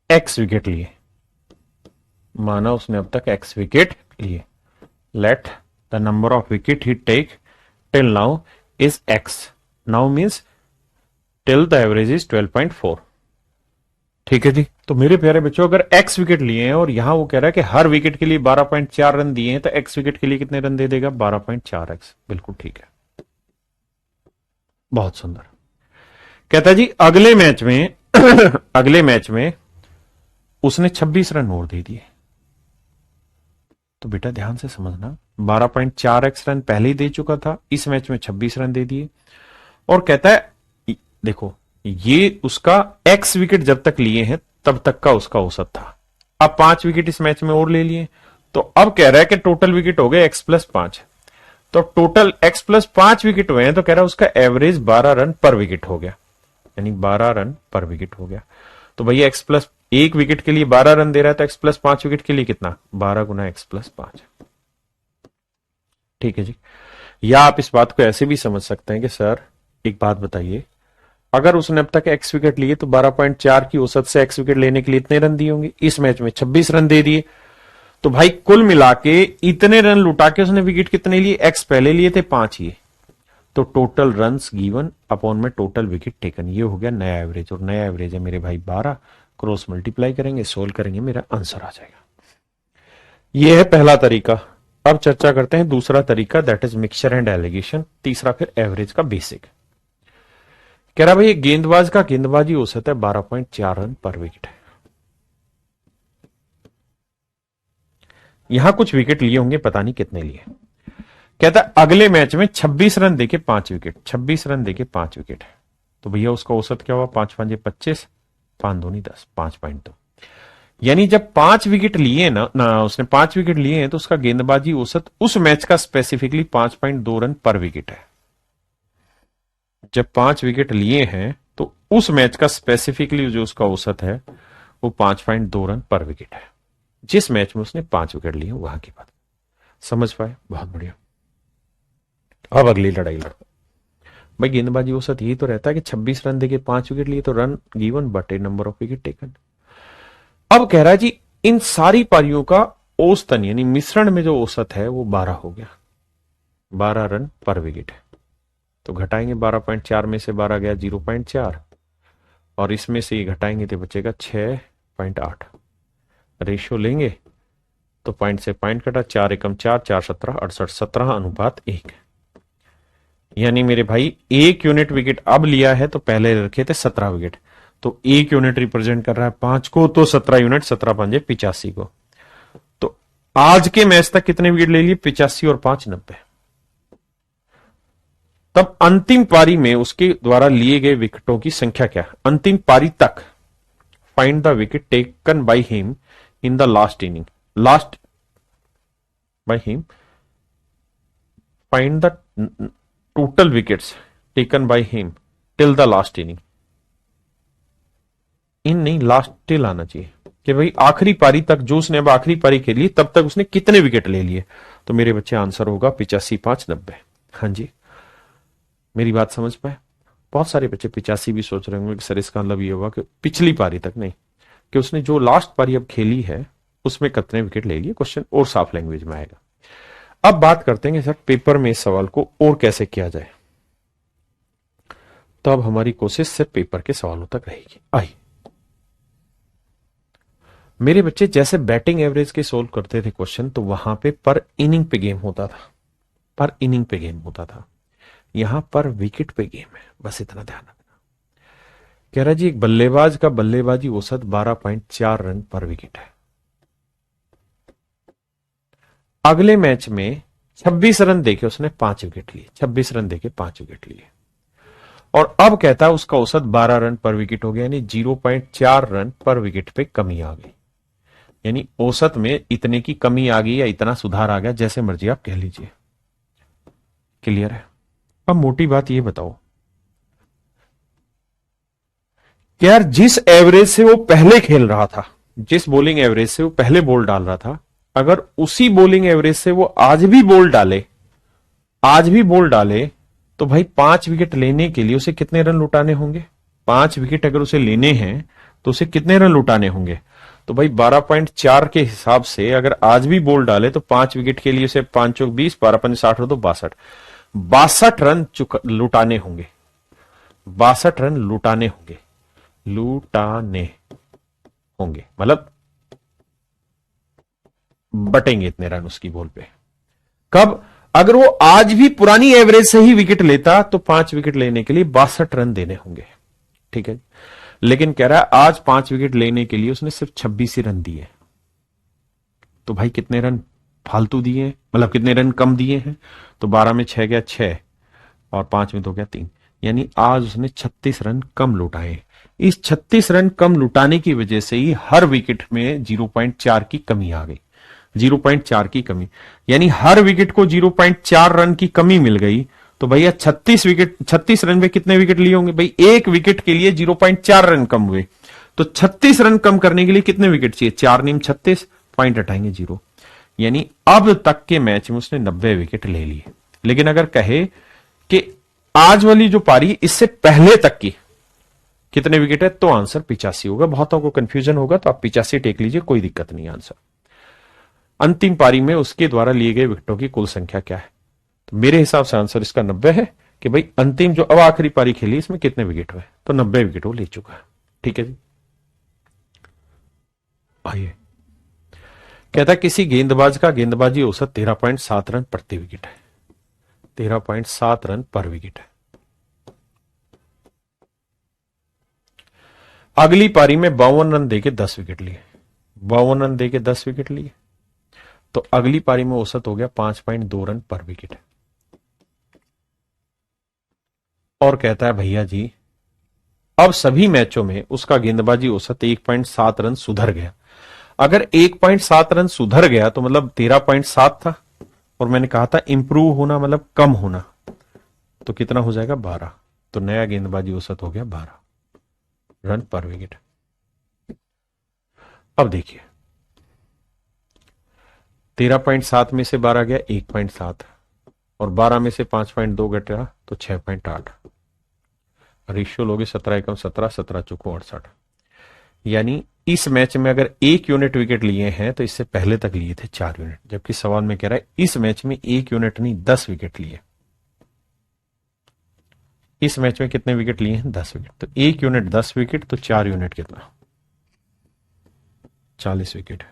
एक्स विकेट लिए, माना उसने अब तक एक्स विकेट लिए। Let the number of wicket he take till now is X. Now means till the average is 12.4। ठीक है जी। तो मेरे प्यारे बच्चों, अगर एक्स विकेट लिए हैं और यहां वो कह रहा है कि हर विकेट के लिए 12.4 रन दिए हैं, तो एक्स विकेट के लिए कितने रन दे देगा? 12.4x। बिल्कुल ठीक है, बहुत सुंदर। कहता है जी अगले मैच में अगले मैच में उसने 26 रन और दे दिए। तो बेटा ध्यान से समझना, 12.4x रन पहले ही दे चुका था, इस मैच में 26 रन दे दिए। और कहता है देखो, ये उसका एक्स विकेट जब तक लिए हैं तब तक का उसका औसत था। अब 5 विकेट इस मैच में और ले लिए, तो अब कह रहा है कि टोटल विकेट हो गए x+5। तो टोटल x+5 विकेट हुए हैं, तो कह रहा है उसका एवरेज 12 रन पर विकेट हो गया, यानी 12 रन पर विकेट हो गया। तो भैया x+1 विकेट के लिए 12 रन दे रहा है, तो x+5 विकेट के लिए कितना? 12 गुना x+5। ठीक है जी। या आप इस बात को ऐसे भी समझ सकते हैं कि सर एक बात बताइए, अगर उसने अब तक एक्स विकेट लिए तो 12.4 की औसत से एक्स विकेट लेने के लिए इतने रन दिए होंगे, इस मैच में 26 रन दे दिए। तो भाई कुल मिला के इतने रन लुटा के उसने विकेट कितने लिए? एक्स पहले लिए थे 5 ही। तो टोटल रन्स गिवन अपॉन में टोटल विकेट टेकन, ये हो गया नया एवरेज। और नया एवरेज है मेरे भाई 12। क्रॉस मल्टीप्लाई करेंगे, सोल्व करेंगे, मेरा आंसर आ जाएगा। यह है पहला तरीका। अब चर्चा करते हैं दूसरा तरीका, that is mixture and allegation. तीसरा फिर एवरेज का बेसिक। कह रहा भाई गेंदबाज का गेंदबाजी औसत है 12.4 रन पर विकेट। यहां कुछ विकेट लिए होंगे, पता नहीं कितने लिए। कहता है अगले मैच में 26 रन देके 5 विकेट, 26 रन देके 5 विकेट। तो भैया उसका औसत क्या हुआ? 5 5 25, 5 दूनी 10, 5.2। यानी जब 5 विकेट लिए ना उसने 5 विकेट लिए हैं, तो उसका गेंदबाजी औसत उस मैच का स्पेसिफिकली 5.2 रन पर विकेट है। जब 5 विकेट लिए हैं तो उस मैच का स्पेसिफिकली जो उसका औसत है वो 5.2 रन पर विकेट है, जिस मैच में उसने 5 विकेट लिए वहां की बात। समझ पाए? बहुत बढ़िया। अब अगली लड़ाई लड़ो भाई। गेंदबाजी औसत यही तो रहता है कि 26 रन देके 5 विकेट लिए, तो रन गिवन बटे नंबर ऑफ विकेट टेकन। अब कह रहा है जी इन सारी पारियों का औसतन यानी मिश्रण में जो औसत है वो 12 हो गया, 12 रन पर विकेट है। तो घटाएंगे 12.4 में से 12 गया 0.4, और इसमें से ये घटाएंगे तो बचेगा 6.8। रेशियो लेंगे तो पॉइंट से पॉइंट कटा, 4 एकम 4, 4 17 68, 17:1। यानी मेरे भाई एक यूनिट विकेट अब लिया है, तो पहले रखे थे 17 विकेट, तो एक यूनिट रिप्रेजेंट कर रहा है 5 को, तो 17 यूनिट 17 पंजे 85 को। तो आज के मैच तक कितने विकेट ले लिए? 85 और 5 90। तब अंतिम पारी में उसके द्वारा लिए गए विकेटों की संख्या क्या है? अंतिम पारी तक find the wicket taken by him in the last inning. Last by him find the total wickets taken by him till the last inning. In नहीं, लास्ट टिल आना चाहिए कि भाई आखिरी पारी तक, जो उसने अब आखिरी पारी खेली तब तक उसने कितने विकेट ले लिए। तो मेरे बच्चे आंसर होगा 85 5 90। हाँ जी, मेरी बात समझ पाए? बहुत सारे बच्चे 85 भी सोच रहे होंगे कि सर इसका मतलब ये होगा कि पिछली पारी तक नहीं, कि उसने जो लास्ट पारी अब खेली है उसमें कितने विकेट ले लिए। क्वेश्चन और साफ लैंग्वेज में आएगा। अब बात करते हैं सर पेपर में इस सवाल को और कैसे किया जाए। तो अब हमारी कोशिश सिर्फ पेपर के सवालों तक रहेगी। आइए मेरे बच्चे, जैसे बैटिंग एवरेज के सोल्व करते थे क्वेश्चन, तो वहां पे पर इनिंग पे गेम होता था, पर इनिंग पे गेम होता था। यहां पर विकेट पे गेम है, बस इतना ध्यान रखना। कह रहा जी एक बल्लेबाज का बल्लेबाजी औसत 12.4 रन पर विकेट है। अगले मैच में 26 रन देके उसने 5 विकेट लिए, 26 रन देके 5 विकेट लिए, और अब कहता है उसका औसत 12 रन पर विकेट हो गया, यानी 0.4 रन पर विकेट पे कमी आ गई। यानी औसत में इतने की कमी आ गई या इतना सुधार आ गया, जैसे मर्जी आप कह लीजिए। क्लियर है? अब मोटी बात ये बताओ, कि यार जिस एवरेज से वो पहले खेल रहा था, जिस बॉलिंग एवरेज से वो पहले बॉल डाल रहा था, अगर उसी बॉलिंग एवरेज से वो आज भी बॉल डाले तो भाई 5 विकेट लेने के लिए उसे कितने रन लुटाने होंगे? 5 विकेट अगर उसे लेने हैं तो उसे कितने रन लुटाने होंगे? तो भाई 12.4 के हिसाब से अगर आज भी बॉल डाले तो 5 विकेट के लिए उसे 5 चौक 20, 12 पंच 60 हो तो 62 रन लुटाने होंगे। 62 रन लुटाने होंगे मतलब बटेंगे इतने रन उसकी बॉल पे। कब? अगर वो आज भी पुरानी एवरेज से ही विकेट लेता तो 5 विकेट लेने के लिए 62 रन देने होंगे। ठीक है, लेकिन कह रहा है आज 5 विकेट लेने के लिए उसने सिर्फ 26 ही रन दिए। तो भाई कितने रन फालतू दिए, मतलब कितने रन कम दिए हैं? तो 12 में 6 गया 6 और 5 में 2 गया 3, यानी आज उसने 36 रन कम लुटाए। इस 36 रन कम लुटाने की वजह से ही हर विकेट में 0.4 की कमी आ गई। 0.4 की कमी, यानी हर विकेट को 0.4 रन की कमी मिल गई। तो भैया 36 रन में कितने विकेट लिए होंगे भाई? एक विकेट के लिए 0.4 रन कम हुए। तो 36 रन कम करने के लिए कितने विकेट चाहिए? 4 नीम 36, पॉइंट हटाएंगे 0, यानी अब तक के मैच में उसने 90 विकेट ले लिए। लेकिन अगर कहे कि आज वाली जो पारी इससे पहले तक की कितने विकेट है, तो आंसर 85 होगा। बहुतों को कंफ्यूजन होगा तो आप 85 टेक लीजिए, कोई दिक्कत नहीं। आंसर अंतिम पारी में उसके द्वारा लिए गए विकेटों की कुल संख्या क्या है? तो मेरे हिसाब से आंसर इसका 90 है कि भाई अंतिम जो अब आखिरी पारी खेली इसमें कितने विकेट हुए, तो 90 विकेट वो ले चुका है। ठीक है जी, आइए। कहता किसी गेंदबाज का गेंदबाजी औसत 13.7 रन प्रति विकेट है। 13.7 रन पर विकेट है। अगली पारी में 52 रन देके 10 विकेट लिए। 52 रन देके 10 विकेट लिए तो अगली पारी में औसत हो गया 5.2 रन पर विकेट। और कहता है भैया जी अब सभी मैचों में उसका गेंदबाजी औसत 1.7 रन सुधर गया। अगर 1.7 रन सुधर गया तो मतलब 13.7 था, और मैंने कहा था इंप्रूव होना मतलब कम होना, तो कितना हो जाएगा? 12। तो नया गेंदबाजी औसत हो गया 12 रन पर विकेट। अब देखिए 13.7 में से 12 गया 1.7 और 12 में से 5.2 घटा तो 6.8। रेशियो लोगे 17 एकम 17, 17 चौको 68। यानी इस मैच में अगर 1 यूनिट विकेट लिए हैं तो इससे पहले तक लिए थे 4 यूनिट, जबकि सवाल में कह रहा है इस मैच में 1 यूनिट नहीं 10 विकेट लिए। इस मैच में कितने विकेट लिए हैं? 10 विकेट। तो 1 यूनिट 10 विकेट, तो 4 यूनिट कितना? 40 विकेट।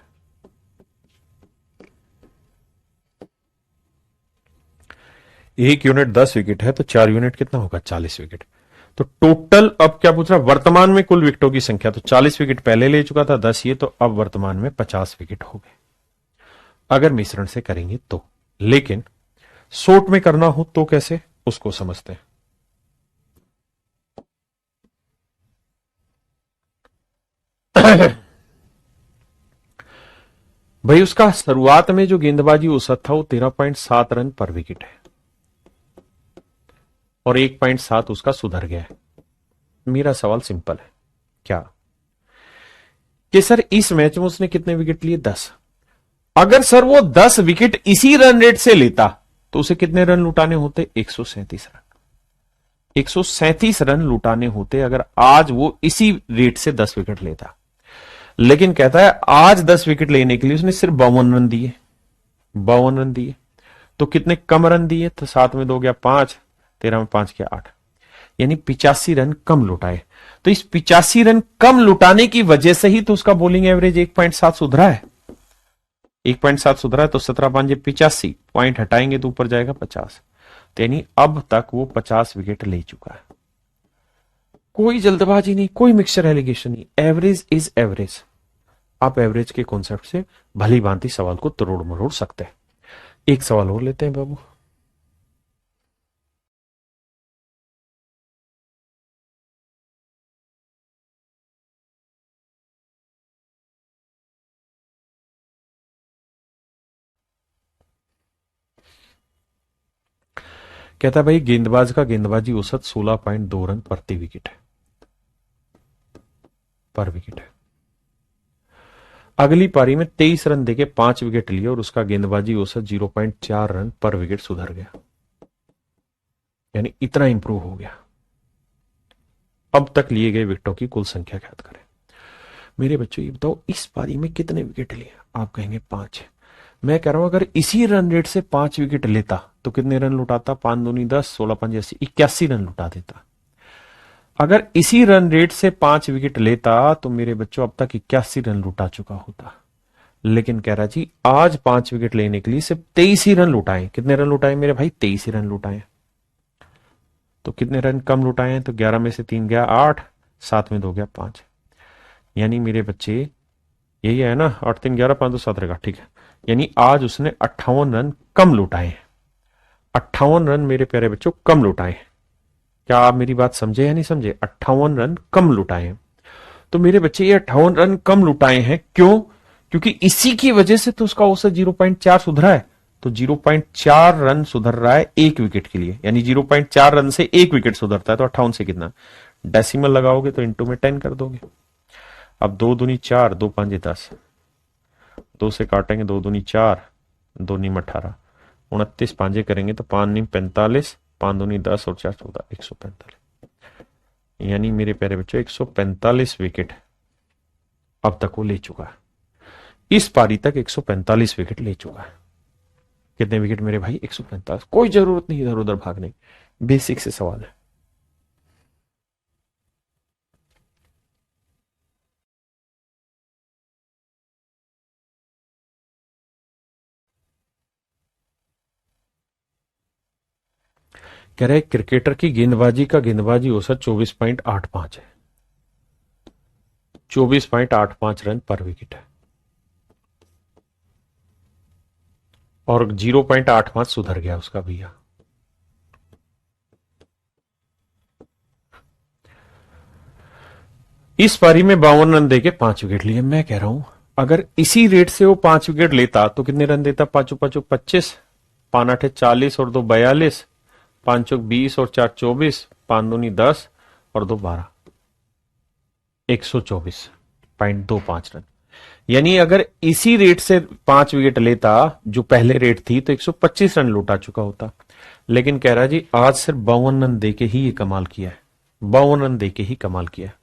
एक यूनिट 10 विकेट है तो 4 यूनिट कितना होगा? 40 विकेट। तो टोटल अब क्या पूछ रहा? वर्तमान में कुल विकेटों की संख्या। तो 40 विकेट पहले ले चुका था, 10 ये, तो अब वर्तमान में 50 विकेट हो गए अगर मिश्रण से करेंगे तो। लेकिन शॉर्ट में करना हो तो कैसे, उसको समझते हैं। भाई उसका शुरुआत में जो गेंदबाजी औसत था वो 13.7 रन पर विकेट है और 1.7 उसका सुधर गया है। मेरा सवाल सिंपल है, क्या कि सर इस मैच में उसने कितने विकेट लिए? 10। अगर सर वो 10 विकेट इसी रन रेट से लेता तो उसे कितने रन लुटाने होते? 137 रन। 137 रन लुटाने होते अगर आज वो इसी रेट से 10 विकेट लेता। लेकिन कहता है आज 10 विकेट लेने के लिए उसने सिर्फ 52 रन दिए। 52 रन दिए तो कितने कम रन दिए? तो 7 में 2 गया 5, 13 में 5 गया 8, यानी 85 रन कम लुटाए। तो इस 85 रन कम लुटाने की वजह से ही तो उसका बॉलिंग एवरेज 1.7 सुधरा है। 1.7 सुधरा है तो 17 5 85, पॉइंट हटाएंगे तो ऊपर जाएगा 50। तो यानी अब तक वो 50 विकेट ले चुका है। कोई जल्दबाजी नहीं, कोई मिक्सचर एलिगेशन नहीं, एवरेज इज एवरेज। आप एवरेज के कॉन्सेप्ट से भली भांति सवाल को तोड़ मरोड़ सकते हैं। एक सवाल और लेते हैं बाबू। कहता है भाई गेंदबाज का गेंदबाजी औसत 16.2 रन प्रति विकेट है। पर विकेट है। अगली पारी में 23 रन देके 5 विकेट लिए और उसका गेंदबाजी औसत 0.4 रन पर विकेट सुधर गया, यानी इतना इंप्रूव हो गया। अब तक लिए गए विकेटों की कुल संख्या ज्ञात करें। मेरे बच्चों ये बताओ इस पारी में कितने विकेट लिए? आप कहेंगे 5। मैं कह रहा हूं अगर इसी रन रेट से 5 विकेट लेता तो कितने रन लुटाता? 5 दूनी 10, 16 5 80, 81 रन लुटा देता। अगर इसी रन रेट से 5 विकेट लेता तो मेरे बच्चों अब तक 81 रन लुटा चुका होता। लेकिन कह रहा जी आज 5 विकेट लेने के लिए सिर्फ 23 ही रन लुटाए। कितने रन लुटाए मेरे भाई? 23 ही रन लुटाए। तो कितने रन कम लुटाए हैं? तो 11 में से 3 गया 8, 7 में 2 गया 5। यानी मेरे बच्चे यही है ना, 8 3 11 5 2 7 रहेगा, ठीक है। यानी आज उसने 58 रन कम लुटाए। 58 रन मेरे प्यारे बच्चों कम लुटाए। क्या आप मेरी बात समझे या नहीं समझे? 58 रन कम लुटाए हैं। तो मेरे बच्चे ये 58 रन कम लुटाए हैं, क्यों? क्योंकि इसी की वजह से तो उसका औसत 0.4 सुधरा है। तो 0.4 रन सुधर रहा है एक विकेट के लिए, यानी 0.4 रन से एक विकेट सुधरता है। तो 58 से कितना? डेसिमल लगाओगे तो इंटू में 10 कर दोगे। अब 2 दूनी 4, 2 5 10, 2 से काटेंगे 2 दूनी 4, 2 नीम 18, 29 पांजे करेंगे तो 5 नीम 45, 5 दूनी 10 और 4 14, 145। यानी मेरे प्यारे बच्चों 145 विकेट अब तक वो ले चुका है। इस पारी तक 145 विकेट ले चुका है। कितने विकेट मेरे भाई? 145। कोई जरूरत नहीं इधर उधर भागने, बेसिक से सवाल है। कह रहे क्रिकेटर की गेंदबाजी का गेंदबाजी औसत 24.85 है। 24.85 रन पर विकेट है और 0.85 सुधर गया उसका भैया। इस पारी में 52 रन देके 5 विकेट लिए। मैं कह रहा हूं अगर इसी रेट से वो 5 विकेट लेता तो कितने रन देता? 5 5 25, 5 8 40 और 2 42, 5 20 और 4 24, 5 दूनी 10 और 2 12, 124.25 रन। यानी अगर इसी रेट से 5 विकेट लेता जो पहले रेट थी तो 125 रन लुटा चुका होता। लेकिन कह रहा जी आज सिर्फ 52 रन देके ही ये कमाल किया है। 52 रन देके ही कमाल किया है।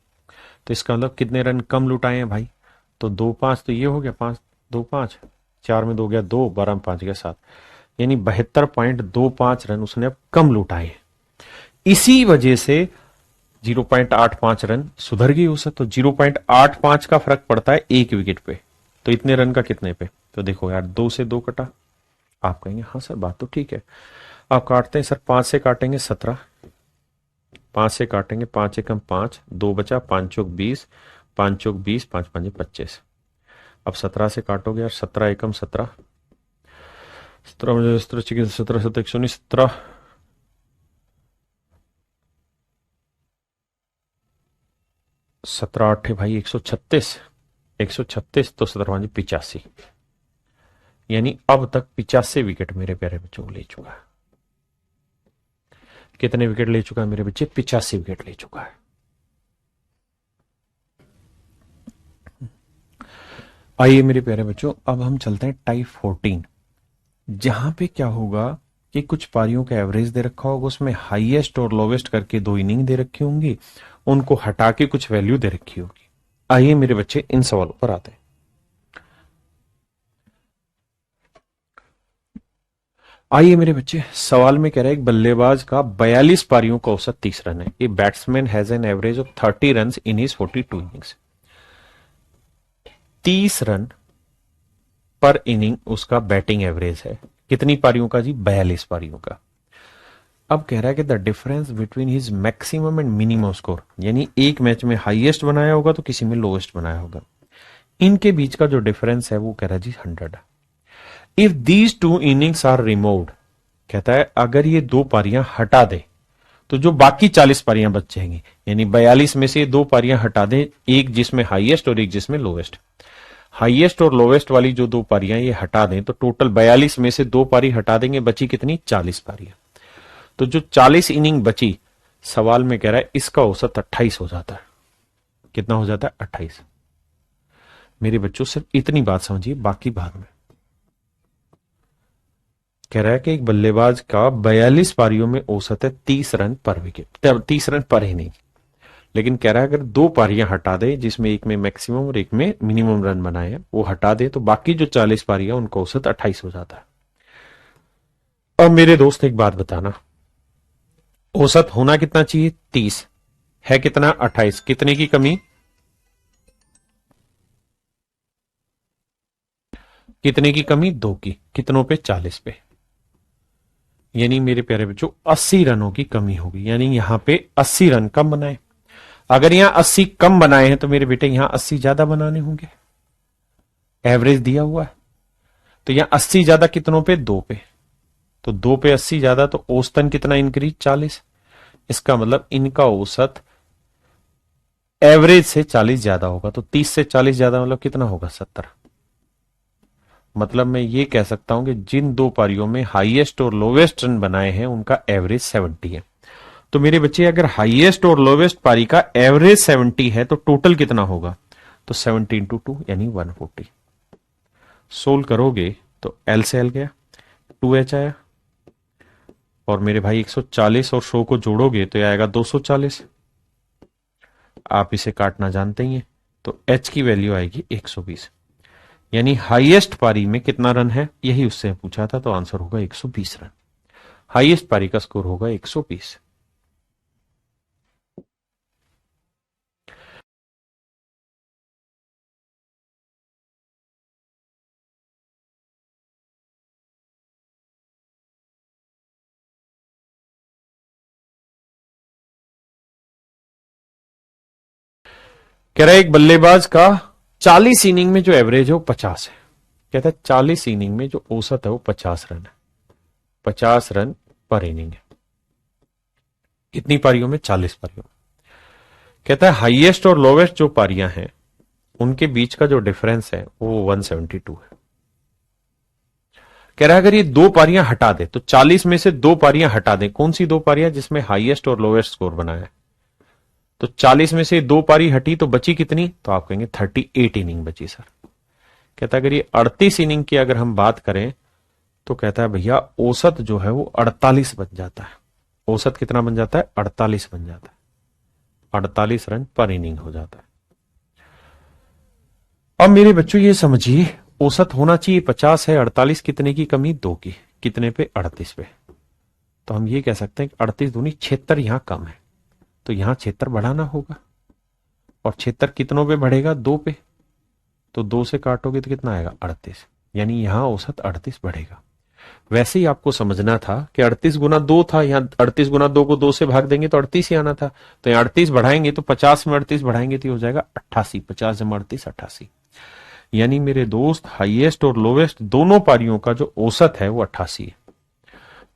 तो इसका मतलब कितने रन कम लुटाए हैं भाई? तो 2 5 तो ये हो गया, 5 2 5, 4 में 2 गया 2, 12 में 5 गया 7, यानी 72.25 रन उसने अब कम लुटाए। इसी वजह से 0.85 रन सुधर गई औसत। तो 0.85 का फर्क पड़ता है एक विकेट पे। तो इतने रन का कितने पे? तो देखो यार 2 से 2 कटा। आप कहेंगे हाँ सर बात तो ठीक है। आप काटते हैं सर, 5 से काटेंगे 17, 5 से काटेंगे 5 एकम 5, 2 बचा, 5 चौक 20, 5 चौक 20, 5 5 25। अब 17 से काटोगे यार, 17 एकम 17, 17 17 17 17 119, 17 17 8 भाई 136, 136 तो 17 85। यानी अब तक 85 विकेट मेरे प्यारे बच्चों को ले चुका है। कितने विकेट ले चुका है मेरे बच्चे? 85 विकेट ले चुका है। आइए मेरे प्यारे बच्चों अब हम चलते हैं टाइप 14, जहां पे क्या होगा कि कुछ पारियों का एवरेज दे रखा होगा, उसमें हाईएस्ट और लोवेस्ट करके 2 इनिंग दे रखी होंगी, उनको हटा के कुछ वैल्यू दे रखी होगी। आइए मेरे बच्चे इन सवालों पर आते हैं। आइए मेरे बच्चे सवाल में कह रहा है एक बल्लेबाज का 42 पारियों का औसत 30 रन है। A batsman has an average of 30 run in his 42 innings. 30 run पर इनिंग उसका बैटिंग एवरेज है। कितनी पारियों का जी? 42 पारियों का। अब कह रहा है कि the difference between his maximum and minimum score, यानी एक मैच में हाईएस्ट बनाया होगा तो किसी में लोएस्ट बनाया होगा, इनके बीच का जो डिफरेंस है वो कह रहा है जी 100 है। If these 2 innings are removed, कहता है अगर ये 2 पारियां हटा दे तो जो बाकी 40 पारियां बच जाएंगी, यानी 42 में से 2 पारियां हटा दें, एक जिसमें हाईएस्ट और एक जिसमें लोवेस्ट। हाईएस्ट और लोवेस्ट वाली जो 2 पारियां ये हटा दें तो टोटल 42 में से 2 पारी हटा देंगे, बची कितनी? 40 पारियां। तो जो 40 इनिंग बची, सवाल में कह रहा है इसका औसत 28 हो जाता है। कितना हो जाता है 28। मेरे बच्चों सिर्फ इतनी बात समझिए, बाकी बाद में। कह रहा है कि एक बल्लेबाज का 42 पारियों में औसत है 30 रन पर विकेट, 30 रन पर इनिंग। लेकिन कह रहा है अगर दो पारियां हटा दे, जिसमें एक में मैक्सिमम और एक में मिनिमम रन बनाए हैं, वो हटा दे तो बाकी जो 40 पारियां उनका औसत 28 हो जाता है। अब मेरे दोस्त एक बात बताना, औसत होना कितना चाहिए 30, है कितना 28, कितने की कमी, कितने की कमी, 2 की, कितनों पे 40 पे। यानी मेरे प्यारे बच्चों 80 रनों की कमी होगी, यानी यहां पे 80 रन कम बनाए। अगर यहां 80 कम बनाए हैं तो मेरे बेटे यहां 80 ज्यादा बनाने होंगे, एवरेज दिया हुआ है। तो यहां 80 ज्यादा कितनों पे, 2 पे, तो 2 पे 80 ज्यादा, तो औसतन कितना इंक्रीज 40। इसका मतलब इनका औसत एवरेज से 40 ज्यादा होगा, तो 30 से 40 ज्यादा मतलब कितना होगा 70। मतलब मैं ये कह सकता हूं कि जिन दो पारियों में हाईएस्ट और लोवेस्ट रन बनाए हैं उनका एवरेज 70 है। तो मेरे बच्चे अगर हाईएस्ट और लोवेस्ट पारी का एवरेज 70 है तो टोटल कितना होगा, तो 70 इंटू 2 यानी 140। सोल्व करोगे तो एल से एल गया, 2H आया, और मेरे भाई 140 और 100 को जोड़ोगे तो आएगा 240। आप इसे काटना जानते ही हैं, तो H की वैल्यू आएगी 120। यानी हाईएस्ट पारी में कितना रन है, यही उससे पूछा था, तो आंसर होगा 120 रन। हाईएस्ट पारी का स्कोर होगा 120। कह रहा है एक बल्लेबाज का 40 इनिंग में जो एवरेज है वो 50 है। कहता है 40 इनिंग में जो औसत है वो 50 रन है, 50 रन पर इनिंग है। कितनी पारियों में, 40 पारियों में। कहता है हाईएस्ट और लोवेस्ट जो पारियां हैं उनके बीच का जो डिफरेंस है वो 172 है। कह रहा है अगर ये दो पारियां हटा दे, तो 40 में से दो पारियां हटा दे, कौन सी दो पारियां जिसमें हाईएस्ट और लोवेस्ट स्कोर बनाया है, तो 40 में से दो पारी हटी तो बची कितनी, तो आप कहेंगे 38 इनिंग बची सर। कहता है अगर ये 38 इनिंग की अगर हम बात करें तो कहता है भैया औसत जो है वो 48 बन जाता है। औसत कितना बन जाता है, 48 बन जाता है, 48 रन पर इनिंग हो जाता है। अब मेरे बच्चों ये समझिए, औसत होना चाहिए 50 है, 48 कितने की कमी, 2 की, कितने पे, 38 पे। तो हम ये कह सकते हैं कि 38 दूनी 76 यहां कम है, तो यहां 76 बढ़ाना होगा, और 76 कितनों पे बढ़ेगा, 2 पे, तो 2 से काटोगे तो कितना आएगा 38, यानी यहां औसत 38 बढ़ेगा। वैसे ही आपको समझना था कि 38 गुना 2 था, यहां 38 गुना 2 को 2 से भाग देंगे तो 38 ही आना था, तो यहां 38 बढ़ाएंगे तो 50 में 38 बढ़ाएंगे तो हो जाएगा 88, 50 जमा 38 88। यानी मेरे दोस्त हाईएस्ट और लोवेस्ट दोनों पारियों का जो औसत है वो 88 है।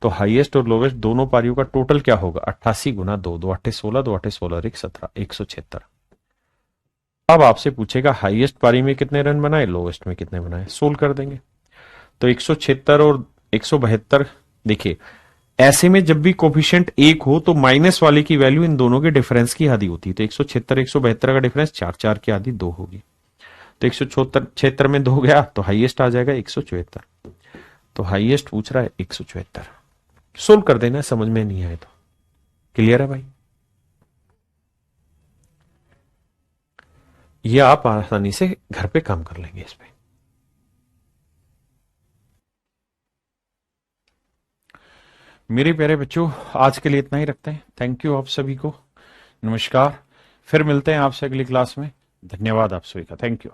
तो हाईएस्ट और लोवेस्ट दोनों पारियों का टोटल क्या होगा, 88 गुना 2, 2 8 16, 2 8 16 1 17, 176। अब आपसे पूछेगा हाईएस्ट पारी में कितने रन बनाए, लोवेस्ट में कितने बनाए, सोल्व कर देंगे। तो 176 और 172, देखिए ऐसे में जब भी कोफिशिएंट 1 हो तो माइनस वाले की वैल्यू इन दोनों के डिफरेंस की आधी होती है, तो 176 172 का डिफरेंस 4, 4 की आधी 2 होगी, तो 176 में 2 गया तो हाईएस्ट आ जाएगा 174। तो हाईएस्ट पूछ रहा है 174। सोल्व कर देना, समझ में नहीं आए तो। क्लियर है भाई, ये आप आसानी से घर पे काम कर लेंगे इस पे। मेरे प्यारे बच्चों आज के लिए इतना ही रखते हैं। थैंक यू आप सभी को, नमस्कार। फिर मिलते हैं आपसे अगली क्लास में। धन्यवाद आप सभी का, थैंक यू।